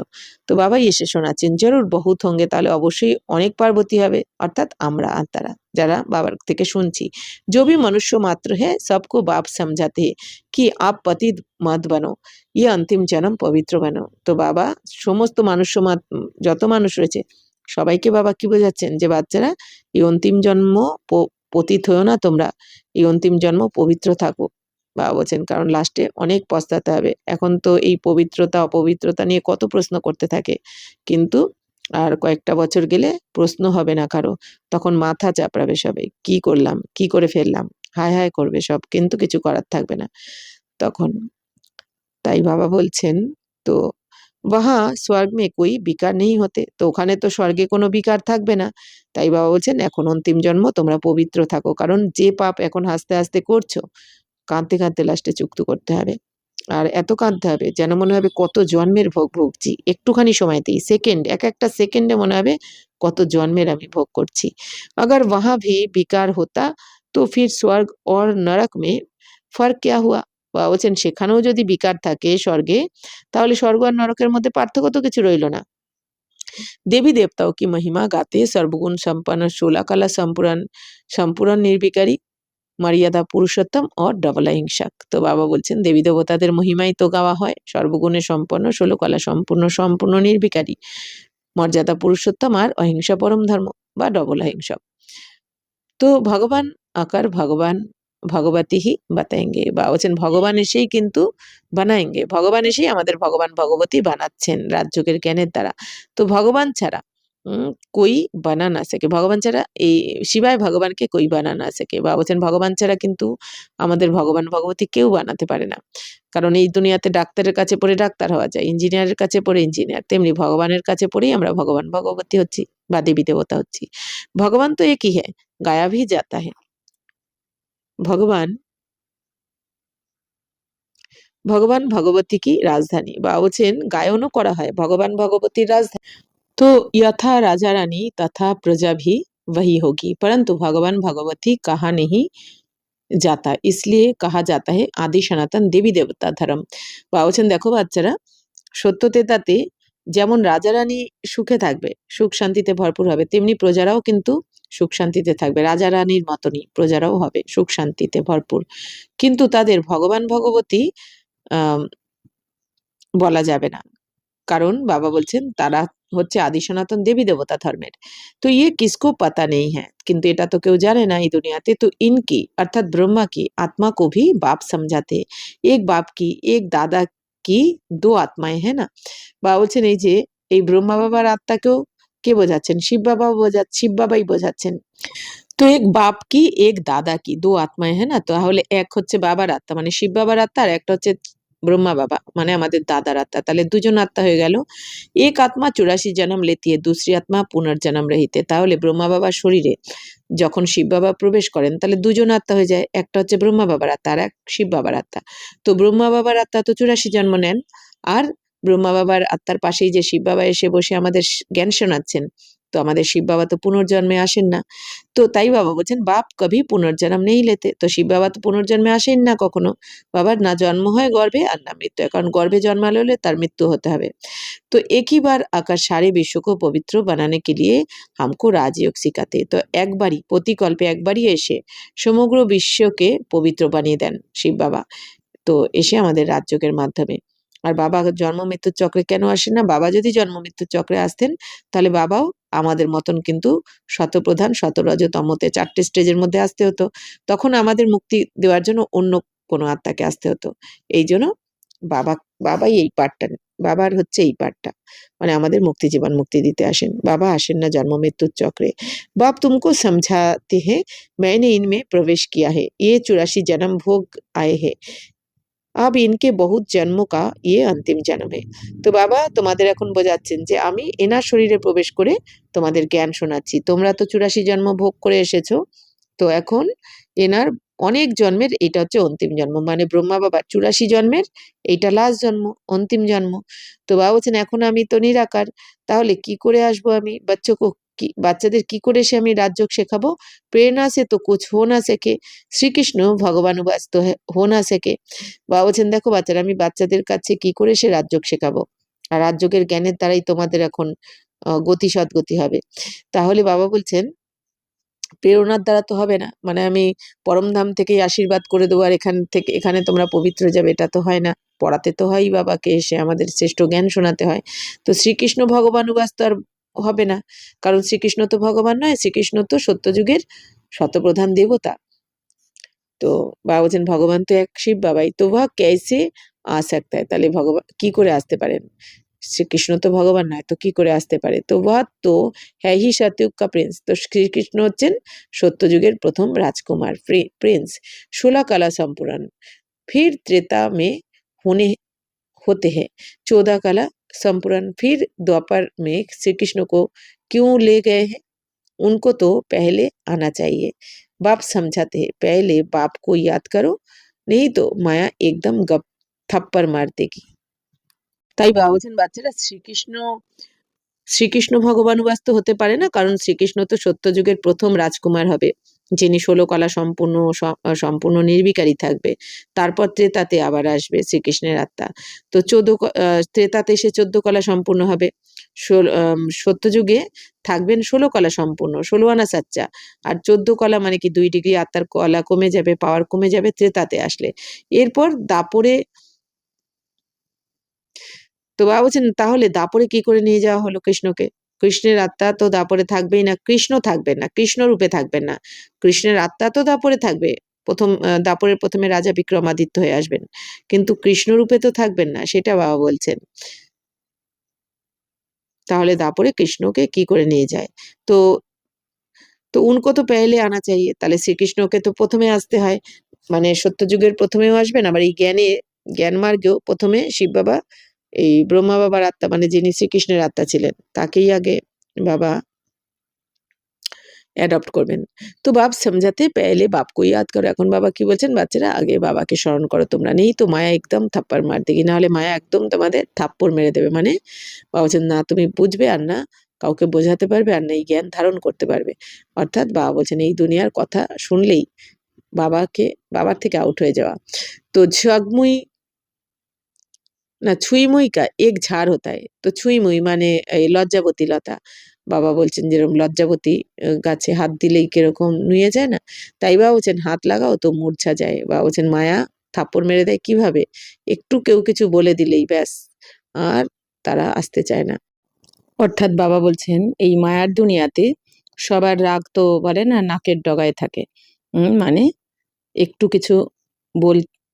তো বাবাই এসে শোনাচ্ছেন জরুর বহুত হোঙ্গে, তাহলে অবশ্যই অনেক পার্বতী হবে, অর্থাৎ আমরা আত্মারা যারা বাবার থেকে শুনছি। जो भी मनुष्य मात्र है सबको बाप समझाते हैं कि आप पतित मत बनो, ये अंतिम जन्म पवित्र बनो। তো বাবা সমস্ত যত মানুষ রয়েছে সবাইকে বাবা কি বোঝাচ্ছেন, যে বাচ্চারা এই অন্তিম জন্ম পতিত হয়েও না তোমরা, এই অন্তিম জন্ম পবিত্র থাকো। বাবা বলছেন কারণ লাস্টে অনেক পস্তাতে হবে। এখন তো এই পবিত্রতা অপবিত্রতা নিয়ে কত প্রশ্ন করতে থাকে, কিন্তু আর কয়েকটা বছর গেলে প্রশ্ন হবে না কারো, তখন মাথা চাপড়াবে সবাই, কি করলাম, কি করে ফেললাম, হায় হায় করবে সব, কিন্তু কিছু করার থাকবে না তখন। তাই বাবা বলছেন, তো वहाँ স্বর্গ মে কোই বিকার নেই হতে, তো ওখানে তো স্বর্গে কোনো বিকার থাকবে না। তাই বাবা বলছেন এখন অন্তিম জন্ম তোমরা পবিত্র থাকো, কারণ যে পাপ এখন হাসতে হাসতে করছো, কাঁদতে কাঁদতে লাস্টে চুক্ত করতে হবে। আর এত কাঁদতে হবে যেন মনে হবে কত জন্মের ভোগ ভুগছি, একটুখানি সময়তেই, সেকেন্ড, এক একটা সেকেন্ডে মনে হবে কত জন্মের আমি ভোগ করছি। अगर वहाँ भी বিকার होता तो फिर स्वर्ग और नरक में फर्क क्या हुआ। বাবা বলছেন সেখানেও যদি বিকার থাকে স্বর্গে, তাহলে স্বর্গ আর নরকের মধ্যে পার্থক্য তো কিছু রইল না। देवी देवताओं की महिमा गाते सर्वगुण संपन्न 16 कला संपूर्ण संपूर्ण निर्विकारी মর্যাদা পুরুষোত্তম ও ডবল অহিংসক। তো বাবা বলছেন দেবী দেবতাদের মহিমাই তো গাওয়া হয়, সর্বগুণে সম্পন্ন, 16 কলা সম্পূর্ণ, সম্পূর্ণ নির্বিকারী, মর্যাদা পুরুষোত্তম আর অহিংসা পরম ধর্ম বা ডবল অহিংসক। তো ভগবান আকার ভগবান ভগবতী হি বাতায়েঙ্গে, বা বলছেন ভগবান এসেই কিন্তু বানায়েঙ্গে, ভগবান এসেই আমাদের ভগবান ভগবতী বানাচ্ছেন রাজযোগের জ্ঞানের দ্বারা। তো ভগবান ছাড়া কই বানা না সকে, ভগবান ছাড়া এই শিবায় ভগবানকে কই বানা না সকে, বা বলছেন ভগবান ছাড়া কিন্তু আমাদের ভগবান ভগবতী কেউ বানাতে পারে না। কারণ এই দুনিয়াতে ডাক্তারের কাছে পড়ে ডাক্তার হওয়া যায়, ইঞ্জিনিয়ারের কাছে পড়ে ইঞ্জিনিয়ার, তেমনি ভগবানের কাছে পড়েই আমরা ভগবান ভগবতী হচ্ছি বা দেবী দেবতা হচ্ছি। ভগবান তো একই হ্যাঁ, গায়া ভি যাতা হ্যাঁ। ভগবান ভগবান ভগবতী কি রাজধানী, বা বলছেন গায়নও করা হয় ভগবান ভগবতীর রাজধানী। तो यथा राजा रानी तथा प्रजा भी वही होगी, परंतु भगवान भगवती कहा नहीं जाता, इसलिए कहा जाता है आदि सनातन देवी देवता धर्म। বা বলছেন দেখো বাচ্চারা, সত্যতেতাতে যেমন রাজা রানী সুখে থাকবে, সুখ শান্তিতে ভরপুর হবে, তেমনি প্রজারাও কিন্তু সুখ শান্তিতে থাকবে, রাজা রানীর মতনই প্রজারাও হবে সুখ শান্তিতে ভরপুর। কিন্তু তাদের ভগবান ভগবতী আহ বলা যাবে না, কারণ বাবা বলছেন তারা হচ্ছে আদি সনাতন দেবী দেবতা ধর্মের। তো ইয়ে কিসকো পাতা নেই হ্যাঁ, কিন্তু এটা তো কেউ জানে না এই দুনিয়াতে। তো ইনকি অর্থাৎ ব্রহ্মা কি আত্মা কো ভি বাপ সমঝাতে, এক বাপ কি এক দাদা কি দো আত্মায় হ্যাঁ না। বা বলছেন এই যে এই ব্রহ্মা বাবার আত্মাকেও কে বোঝাচ্ছেন, শিব বাবা শিব বাবাই বোঝাচ্ছেন। তো এক বাপ কি এক দাদা কি দো আত্মায় হ্যাঁ না, তাহলে এক হচ্ছে বাবার আত্মা মানে শিব বাবার আত্মা, আর একটা হচ্ছে ব্রহ্মা বাবা মানে আমাদের দাদার আত্মা, তাহলে দুজন আত্মা হয়ে গেল। এক আত্মা 84 জন্ম লেতি है, दूसरी আত্মা পুনর্জন্ম রহিতে। তাহলে ব্রহ্মা বাবার শরীরে যখন শিব বাবা প্রবেশ করেন তাহলে দুজন আত্মা হয়ে যায়, একটা হচ্ছে ব্রহ্মা বাবার আত্মা আর এক শিব বাবার আত্মা। তো ব্রহ্মা বাবার আত্মা তো 84 জন্ম নেন, আর ব্রহ্মা বাবার আত্মার পাশেই যে শিব বাবা এসে বসে আমাদের জ্ঞান শোনাচ্ছেন, তো আমাদের শিব বাবা তো পুনর্জন্মে আসেন না। তো তাই বাবা বলছেন বাপ কভি পুনর্জন্ম নেই লেতে, তো শিব বাবা তো পুনর্জন্মে আসেন না কখনো, বাবার না জন্ম হয় গর্ভে আর না মৃত্যু হয়, কারণ গর্ভে জন্মালে হলে তার মৃত্যু হতে হবে। तो एक ही बार आकर सारे विश्व को पवित्र बनाने के लिए हमको राजयोग सिखाते, तो একবারই প্রতিকল্পে একবারই এসে সমগ্র বিশ্বকে পবিত্র বানিয়ে দেন শিব বাবা, তো এসে আমাদের রাজযোগের মাধ্যমে। আর বাবা জন্ম মৃত্যুর চক্রে কেন আসেন না, বাবা যদি জন্ম মৃত্যুর চক্রে আসতেন তাহলে বাবাও আমাদের মতন কিন্তু শতপ্রধান শতরজ তমতে 4টে স্টেজের মধ্যে আসতে হতো, তখন আমাদের মুক্তি দেওয়ার জন্য অন্য কোনো আত্মাকে আসতে হতো। এই জন্য বাবা বাবাই এই পার্টটা, বাবার হচ্ছে এই পার্টটা, মানে আমাদের মুক্তি জীবন মুক্তি দিতে আসেন, বাবা আসেন না জন্ম মৃত্যুর চক্রে। बाप तुमको समझाते हैं मैंने इनमें प्रवेश किया है, ये 84 जन्म भोग आए हैं, अब इनके बहुत जन्मों का ये अंतिम जन्म है। তো বাবা তোমাদের এখন বোঝাচ্ছেন যে আমি এনার শরীরে প্রবেশ করে তোমাদের জ্ঞান শোনাচ্ছি, তোমরা তো 84 জন্ম ভোগ করে এসেছো, তো এখন এনার অনেক জন্মের এটা হচ্ছে অন্তিম জন্ম, মানে ব্রহ্মা বাবার 84 জন্মের এইটা লাস্ট জন্ম, অন্তিম জন্ম। তো বাবা বলছেন এখন আমি তো নিরাকার, তাহলে কি করে আসবো আমি বাচ্চাকে, কি বাচ্চাদের কি করে সে আমি রাজযোগ শেখাবো, প্রেরণা সে তো কুছ হো না শেখে, শ্রীকৃষ্ণ ভগবান উবাস তো হো না শেখে। বাবা বলছেন দেখো বাচ্চারা, আমি বাচ্চাদের কাছে কি করে সে রাজযোগ শেখাবো, আর রাজযোগের জ্ঞানের দ্বারাই তোমাদের এখন গতি সদ্গতি হবে। তাহলে বাবা বলছেন প্রেরণার দ্বারা তো হবে না, মানে আমি পরমধাম থেকেই আশীর্বাদ করে দেবো আর এখান থেকে এখানে তোমরা পবিত্র হয়ে যাবে, এটা তো হয় না, পড়াতে তো হয়ই বাবাকে এসে আমাদের শ্রেষ্ঠ জ্ঞান শোনাতে হয়। তো শ্রীকৃষ্ণ ভগবান উবাস তো আর হবে না, কারণ শ্রীকৃষ্ণ তো ভগবান নয়, শ্রীকৃষ্ণ তো সত্যযুগের শতপ্রধান দেবতা। তো বাবা বলছেন ভগবান তো এক শিব বাবাই, তো वह कैसे आ सकता है, তাহলে ভগবান কি করে আসতে পারেন, শ্রীকৃষ্ণ তো ভগবান নয়, তো কি করে আসতে পারে, তো वह तो है ही सतयुग का प्रिंस, তো শ্রীকৃষ্ণ হচ্ছেন সত্যযুগের প্রথম রাজকুমার প্রিন্স। 16 कला संपूर्ण, फिर त्रेता में होने होते हैं 14 कला संपूर्ण, फिर द्वापर में श्री कृष्ण को क्यों ले गए हैं, उनको तो पहले आना चाहिए। बाप समझाते हैं पहले बाप को याद करो, नहीं तो माया एकदम गप थप्पड़ मार देगी। তাই বাবা বলছেন বাচ্চারা শ্রীকৃষ্ণ ভগবান তো হতে পারে না, কারণ শ্রীকৃষ্ণ তো সত্যযুগের প্রথম রাজকুমার হবে, যিনি 16 কলা সম্পূর্ণ নির্বিকারী থাকবে। তারপর ত্রেতাতে আবার আসবে শ্রীকৃষ্ণের আত্মা। তো ত্রেতাতে এসে 14 কলা সম্পূর্ণ হবে। সত্যযুগে থাকবেন 16 কলা সম্পূর্ণ, 16 আনা সাচ্চা। আর 14 কলা মানে কি 2 ডিগ্রি আত্মার কলা কমে যাবে, পাওয়ার কমে যাবে ত্রেতাতে আসলে। এরপর দাপরে, তো বাবা বলছেন তাহলে দাপরে কি করে নিয়ে যাওয়া হলো কৃষ্ণকে, কৃষ্ণের আত্মা তো দাপরে থাকবেই না, কৃষ্ণ থাকবেন না, কৃষ্ণ রূপে থাকবেন না, কৃষ্ণের আত্মা তো দাপরে থাকবে। দাপরের প্রথমে রাজা বিক্রমাদিত্য হয়ে আসবেন, কিন্তু কৃষ্ণ রূপে তো থাকবেন না, সেটা বাবা বলছেন। তাহলে দাপরে কৃষ্ণকে কি করে নিয়ে যায়, তো তো উনকো তো পেহলে আনা চাইয়ে, তাহলে শ্রীকৃষ্ণকে তো প্রথমে আসতে হয়, মানে সত্যযুগের প্রথমেও আসবেন, আবার এই জ্ঞান মার্গেও প্রথমে শিব বাবা এই ব্রহ্মা বাবার আত্মা, মানে যিনি শ্রীকৃষ্ণের আত্মা ছিলেন, তাকেই আগে বাবা অ্যাডপ্ট করবেন। তো বাপ সমঝাতে পেলে বাপকে ইয়াদ করো, এখন বাবা কি বলছেন, বাচ্চারা আগে বাবাকে স্মরণ করো তোমরা, নেই তো মায়া একদম থাপ্পড় মার দেगी, না হলে মায়া একদম তোমাদের থাপ্পড় মেরে দেবে। মানে বাবা বলছেন না তুমি বুঝবে, আর না কাউকে বোঝাতে পারবে, আর না এই জ্ঞান ধারণ করতে পারবে। অর্থাৎ বাবা বলছেন এই দুনিয়ার কথা শুনলেই বাবার থেকে আউট হয়ে যাওয়া। তো ছুঁই মুই কা এক ঝাড় হতায়, তো ছুঁই মুই মানে এই লজ্জাবতী লতা, বাবা বলছেন যেরকম লজ্জাবতী গাছে হাত দিলেই কিরকম নুয়ে যায় না, তাই বাবা বলছেন হাত লাগাও তো মূর্ছা যায়। বাবা বলছেন মায়া থাপ্পড় মেরে দেয় কিভাবে, একটু কেউ কিছু বলে দিলেই ব্যাস, আর তারা আসতে চায় না। অর্থাৎ বাবা বলছেন এই মায়ার দুনিয়াতে সবার রাগ তো বলে না নাকের ডগায় থাকে, মানে একটু কিছু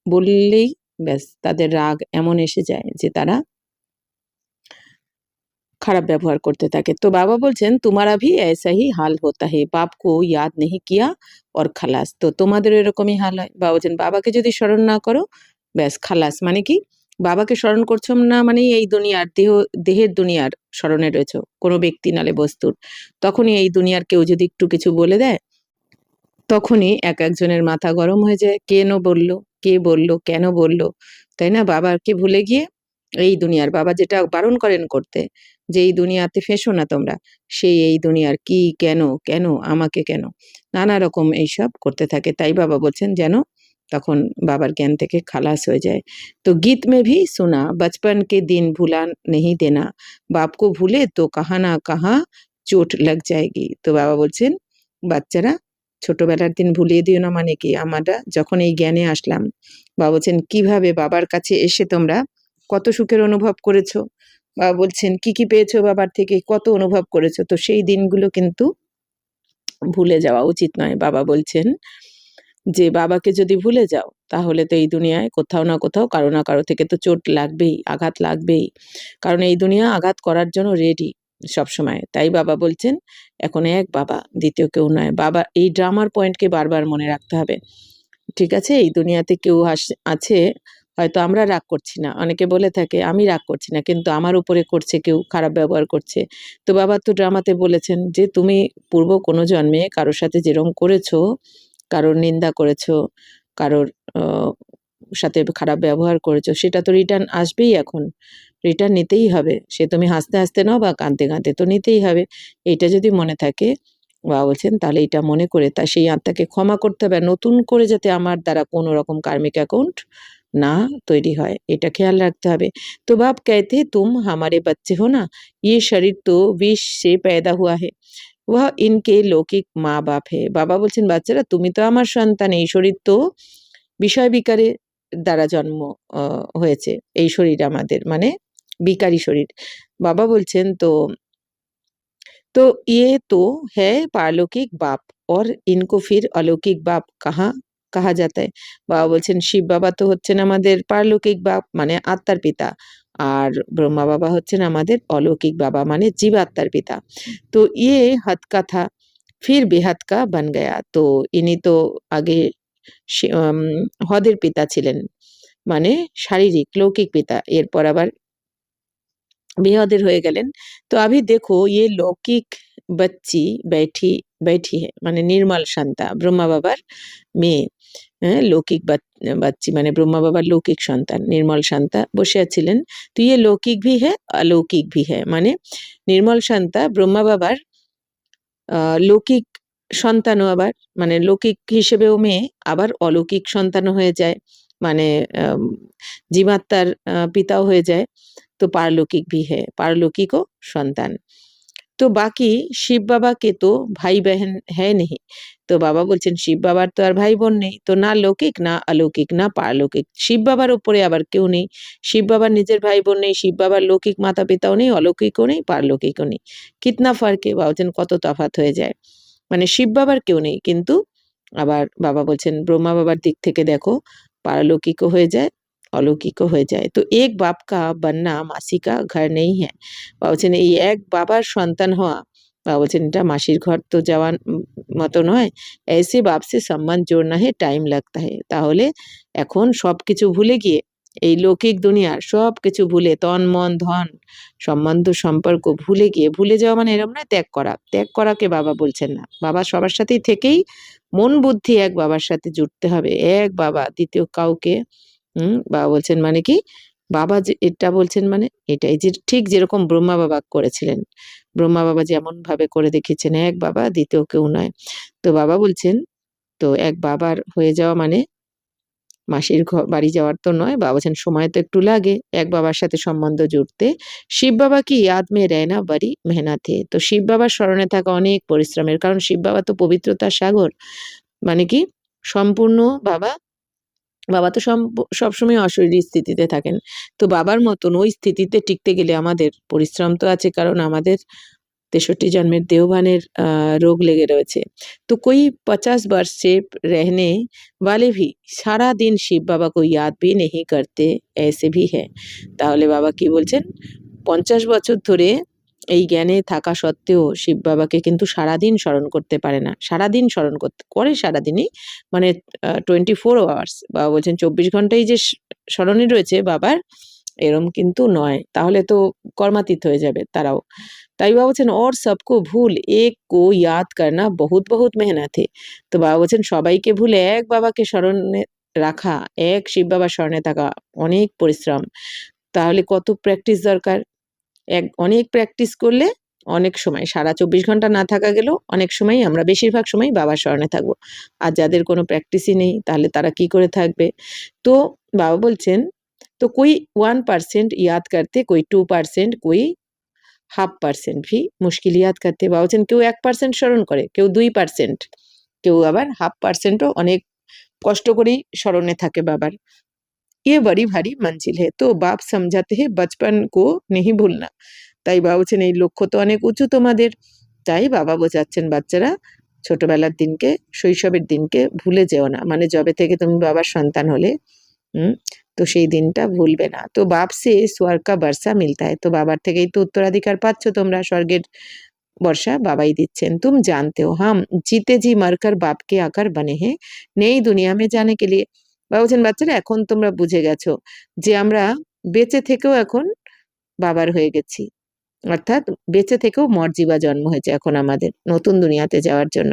বললেই ব্যাস তাদের রাগ এমন এসে যায় যে তারা খারাপ ব্যবহার করতে থাকে। তো বাবা বলছেন তোমারা ভি ऐसा ही हाल होता है, बाप को याद नहीं किया और खलास, তো তোমাদের এরকমই হাল হয়। বাবা বলছেন বাবাকে যদি স্মরণ না করো ব্যাস খালাস, মানে কি বাবাকে স্মরণ করছো না মানে এই দুনিয়ার দেহের দুনিয়ার স্মরণে রয়েছে, কোনো ব্যক্তি নালে বস্তুর, তখনই এই দুনিয়ার কেউ যদি একটু কিছু বলে দেয় তখনই একজনের মাথা গরম হয়ে যায়, কেন বলল, কে বলল, কেন বলল, তাই না, বাবাকে ভুলে গিয়ে এই দুনিয়ার বাবা যেটা বারণ করেন করতে, যে এই দুনিয়াতে ফেসো না তোমরা, সেই এই দুনিয়ার কি কেন কেন আমাকে কেন, নানা রকম এইসব করতে থাকে। তাই বাবা বলছেন যেন তখন বাবার জ্ঞান থেকে খালাস হয়ে যায়। তো গীত মে ভি শোনা বচপন কে দিন ভুলা নেহি দেনা, বাপকে ভুলে তো কাহা না কাহা চোট লাগ যায়গি। তো বাবা বলছেন বাচ্চারা ছোটবেলার দিন ভুলিয়ে দিও না, মানে কি আমরা যখন এই জ্ঞানে আসলাম, বাবা বলছেন কিভাবে বাবার কাছে এসে তোমরা কত সুখের অনুভব করেছো, বাবা বলছেন কি কি পেয়েছো বাবার থেকে, কত অনুভব করেছো, তো সেই দিনগুলো কিন্তু ভুলে যাওয়া উচিত নয়। বাবা বলছেন যে বাবাকে যদি ভুলে যাও তাহলে তো এই দুনিয়ায় কোথাও না কোথাও কারো না কারো থেকে তো চোট লাগবেই, আঘাত লাগবেই, কারণ এই দুনিয়া আঘাত করার জন্য রেডি সবসময়। তাই বাবা বলছেন এখন এক বাবা, দ্বিতীয় কেউ নয়। বাবা এই ড্রামার পয়েন্টকে বারবার মনে রাখতে হবে, ঠিক আছে, এই দুনিয়াতে কেউ আছে, হয়তো আমরা রাগ করছি না, অনেকে বলে থাকে আমি রাগ করছি না, কিন্তু আমার উপরে করছে, কেউ খারাপ ব্যবহার করছে। তো বাবা তো ড্রামাতে বলেছেন যে তুমি পূর্ব কোনো জন্মে কারোর সাথে যেরকম করেছো, কারোর নিন্দা করেছো, কারোর সাথে খারাপ ব্যবহার করেছো, সেটা তো রিটার্ন আসবেই, এখন রিটার্ন নিতেই হবে, সে তুমি হাসতে হাসতে নাও বা কাঁদতে কাঁদতে তো নিতেই হবে। এইটা যদি মনে থাকে বাবা বলছেন তাহলে এটা মনে করে তা সেই আত্মাকে ক্ষমা করতে হবে, নতুন করে যাতে আমার দ্বারা কোনো রকম কার্মিক অ্যাকাউন্ট না তৈরি হয়, এটা খেয়াল রাখতে হবে। তো বাপ कहते तुम हमारे बच्चे हो ना, ये शरीर तो विष से पैदा हुआ है, वह इनके लौकिक মা বাপ হে। বাবা বলছেন বাচ্চারা তুমি তো আমার সন্তান, এই শরীর তো বিষয় বিকারের দ্বারা জন্ম হয়েছে, এই শরীর আমাদের মানে বিকারী শরীর। বাবা বলছেন তো ये तो है पारलौकिक बाप, और इनको फिर अलौकिक बाप कहाँ कहा जाता है? বাবা বলছেন শিব বাবা তো হচ্ছেন আমাদের পারলৌকিক বাপ মানে আত্মার পিতা, আর ব্রহ্মা বাবা হচ্ছেন আমাদের অলৌকিক বাবা মানে জীবাত্মার পিতা। তো ইয়ে হদ কা থা ফির বেহাদ কা বন গয়া। তো ইনি তো আগে হদের পিতা ছিলেন মানে শারীরিক লৌকিক পিতা, এরপর আবার बेहद হয়ে গেলেন। তো अभी देखो ये लौकिक बच्ची बैठी बैठी है মানে নির্মল শান্তা ব্রহ্মা বাবার মেয়ে, হ্যাঁ লৌকিক বাচ্চি মানে ব্রহ্মা বাবার লৌকিক সন্তান নির্মল শান্তা বসে আছিলেন। তো ইয়ে লৌকিক ভি হ্যাঁ অলৌকিক ভি হ্যাঁ মানে নির্মল শান্তা ব্রহ্মা বাবার লৌকিক সন্তানও আবার মানে লৌকিক হিসেবেও মেয়ে, আবার অলৌকিক সন্তানও হয়ে যায় মানে জীবাত্মার পিতাও হয়ে যায়। तो पारलौकिक भी है, पारलौकिको সন্তান। তো বাকি শিব বাবাকে তো ভাই বহন है नहीं। তো বাবা বলছেন শিব বাবার তো আর ভাই বোন নেই, তো না লৌকিক না অলৌকিক না পারলৌকিক। শিব বাবার উপরে আবার কেউ নেই, শিব বাবার নিজের ভাই বোন নেই, শিব বাবার লৌকিক মাতা পিতাও নেই, অলৌকিকও নেই, পারলৌকিকও নেই। কিতনা ফার্ক है, বাবা বলছেন কত তফাৎ হয়ে যায়। মানে শিব বাবার কেউ নেই, কিন্তু আবার বাবা বলছেন ব্রহ্মা বাবার দিক থেকে দেখো পারলৌকিকও হয়ে যায় অলৌকিকও হয়ে যায়। তো এক বাপ কা বন্না মাসি কা ঘর নেই হ্যাঁ। বাবা বলছেন এই এক বাবার সন্তান হওয়া, বাবা বলছেন এটা মাসির ঘর তো যাওয়ার মতো নয়। ऐसे बाप से সম্বন্ধ जोड़ना है टाइम लगता है। তাহলে এখন সবকিছু ভুলে গিয়ে এই লৌকিক দুনিয়ার সবকিছু ভুলে তন মন ধন সম্বন্ধ সম্পর্ক ভুলে গিয়ে, ভুলে যাওয়া মানে এরকম নয় ত্যাগ করা, ত্যাগ করাকে বাবা বলছেন না। বাবা সবার সাথেই থেকেই মন বুদ্ধি এক বাবার সাথে জুড়তে হবে, এক বাবা দ্বিতীয় কাউকে বাবা বলছেন মানে কি বাবা যে এটা বলছেন মানে এটাই যে ঠিক যেরকম ব্রহ্মা বাবা করেছিলেন, ব্রহ্মা বাবা যেমন ভাবে করে দেখিয়েছেন এক বাবা দ্বিতীয় কেউ নয়। তো বাবা বলছেন তো এক বাবার হয়ে যাওয়া মানে মাসির বাড়ি যাওয়ার তো নয়। বাবা বলছেন সময় তো একটু লাগে এক বাবার সাথে সম্বন্ধ জুড়তে। শিব বাবা কি ইয়াদ মে রেনা বাড়ি মেহনাতে। তো শিব বাবার স্মরণে থাকা অনেক পরিশ্রমের, কারণ শিব বাবা তো পবিত্রতার সাগর মানে কি সম্পূর্ণ বাবা, বাবা তো সবসময় অশরীরী স্থিতিতে থাকেন। তো বাবার মতন ওই স্থিতিতে টিকতে গেলে আমাদের পরিশ্রম তো আছে, কারণ আমাদের 63 জন্মের দেহভানের রোগ লেগে রয়েছে। তো कोई 50 वर्ष से रहने वाले भी সারা দিন শিব বাবা को याद भी नहीं करते ऐसे भी है। তাহলে বাবা কি বলছেন 50 বছর ধরে এই জ্ঞানে থাকা সত্ত্বেও শিব বাবাকে কিন্তু সারাদিন স্মরণ করতে পারে না। সারাদিন স্মরণ করে সারাদিনই মানে 24 আওয়ার্স। বাবা বলছেন 24 ঘন্টাই যে স্মরণে রয়েছে বাবার এরম কিন্তু নয়, তাহলে তো কর্মাতীত হয়ে যাবে তারাও। তাই বাবা বলছেন और सबको भूल एक को याद करना बहुत बहुत मेहनत है। তো বাবা বলছেন সবাইকে ভুলে এক বাবাকে স্মরণে রাখা, এক শিব বাবার স্মরণে থাকা অনেক পরিশ্রম। তাহলে কত প্র্যাকটিস দরকার, অনেক প্র্যাকটিস করলে অনেক সময় সারা 24 ঘন্টা না থাকা গেলেও অনেক সময়ই আমরা বেশিরভাগ সময় বাবার স্মরণে থাকবো। আর যাদের কোনো প্র্যাকটিসই নেই তাহলে তারা কি করে থাকবে। তো বাবা বলছেন তো कोई 1% याद करते, कोई 2%, कोई 0.5% भी মুশকিল ইয়াদ করতে। বাবা বলছেন কেউ 1% স্মরণ করে, কেউ 2%, কেউ আবার 0.5%ও অনেক কষ্ট করেই স্মরণে থাকে বাবার। ये बड़ी भारी मंजिल है, तो बाप समझाते हैं बचपन को नहीं भूलना। তাই বাবা বলছেন এই লক্ষ্য তো অনেক উঁচু তোমাদের, তাই বাবা বোঝাচ্ছেন বাচ্চারা ছোটবেলার দিনকে শৈশবের দিনকে ভুলে যেও না, মানে যবে থেকে তুমি বাবার সন্তান হলে তো সেই দিনটা ভুলবে না। তো বাপ সে স্বর্গ কা বর্ষা মিলতা है, তো বাবার থেকেই তো উত্তরাধিকার পাচ্ছ তোমরা, স্বর্গের বর্ষা বাবাই দিচ্ছেন। तुम जानते हो हम जीते जी मरकर बाप के आकर बने हैं नई दुनिया में जाने के लिए। বাবা বলছেন বাচ্চারা এখন তোমরা বুঝে গেছো যে আমরা বেঁচে থেকেও এখন বাবার হয়ে গেছি, অর্থাৎ বেঁচে থেকেও মর্জিবা জন্ম হয়েছে এখন আমাদের নতুন দুনিয়াতে যাওয়ার জন্য।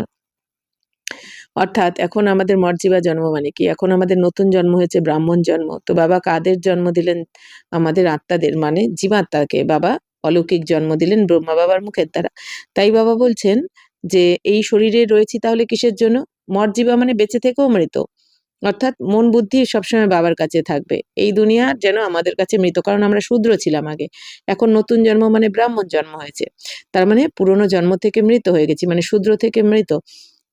অর্থাৎ এখন আমাদের মর্জিবা জন্ম মানে কি এখন আমাদের নতুন জন্ম হয়েছে ব্রাহ্মণ জন্ম। তো বাবা কাদের জন্ম দিলেন, আমাদের আত্মাদের মানে জীবাত্মাকে বাবা অলৌকিক জন্ম দিলেন ব্রহ্মা বাবার মুখের দ্বারা। তাই বাবা বলছেন যে এই শরীরে রয়েছি তাহলে কিসের জন্য, মর্জিবা মানে বেঁচে থেকেও মৃত, অর্থাৎ মন বুদ্ধি সবসময় বাবার কাছে থাকবে। এই দুনিয়া যেন আমাদের কাছে মৃত, কারণ আমরা শূদ্র ছিলাম আগে, এখন নতুন জন্ম মানে ব্রাহ্মণ জন্ম হয়েছে, তার মানে পুরনো জন্ম থেকে মৃত হয়ে গেছি মানে শূদ্র থেকে মৃত।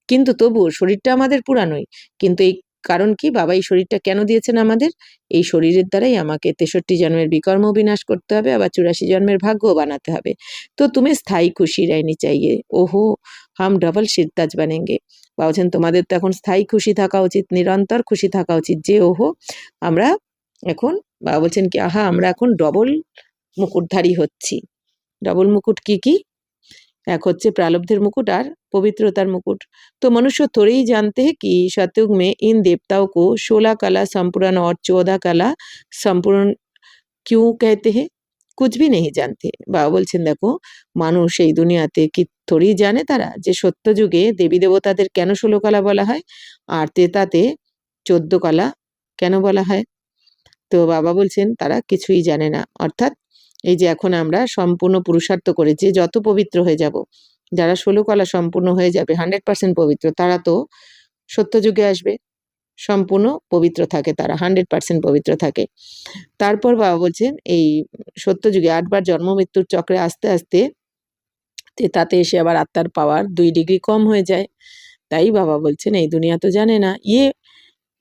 কিন্তু তবুও শরীরটা আমাদের পুরানোই, কিন্তু এই কারণ কি, বাবা এই শরীরটা কেন দিয়েছেন আমাদের? এই শরীরের দ্বারাই আমাকে 63 জন্মের বিকর্ম বিনাশ করতে হবে, আবার 84 জন্মের ভাগ্যও বানাতে হবে। তো তুমি স্থায়ী খুশি रहनी चाहिए। ওহো, হাম ডবল সিরতাজ বানেঙ্গে। বাবা বলছেন তোমাদের তো এখন স্থায়ী খুশি থাকা উচিত, নিরন্তর খুশি থাকা উচিত, যে ওহো আমরা এখন, বাবা বলছেন কি, আহা আমরা এখন ডবল মুকুটধারী হচ্ছি। ডবল মুকুট কি কি? এক হচ্ছে प्रारब्धের मुकुट और पवित्रतार मुकुट। तो मनुष्य थोड़े ही जानते हैं कि सतयुग में इन देवताओं को 16 कला संपूर्ण और 14 कला संपूर्ण क्यों कहते हैं? कुछ भी नहीं जानते। বাবা বলছেন দেখো, মানুষ এই দুনিয়াতে কি থোড়ি জানে তারা যে সত্য যুগে দেবী দেবতাদের কেন 16 কলা বলা হয় আর ত্রেতাতে 14 কলা কেন বলা হয়? তো বাবা বলছেন তারা কিছুই জানে না। অর্থাৎ এই যে এখন আমরা সম্পূর্ণ পুরুষার্থ করে যে যত পবিত্র হয়ে যাব, যারা 16 কলা সম্পূর্ণ হয়ে যাবে 100% পবিত্র, তারা তো সত্যযুগে আসবে। সম্পূর্ণ পবিত্র থাকে তারা, 100% পবিত্র থাকে। তারপর বাবা বলছেন এই সত্যযুগে 8 বার জন্ম মৃত্যুর চক্রে আস্তে আস্তে তাতে এসে আবার আত্মার পাওয়ার 2 ডিগ্রি কম হয়ে যায়। তাই বাবা বলছেন এই দুনিয়া তো জানে না, ये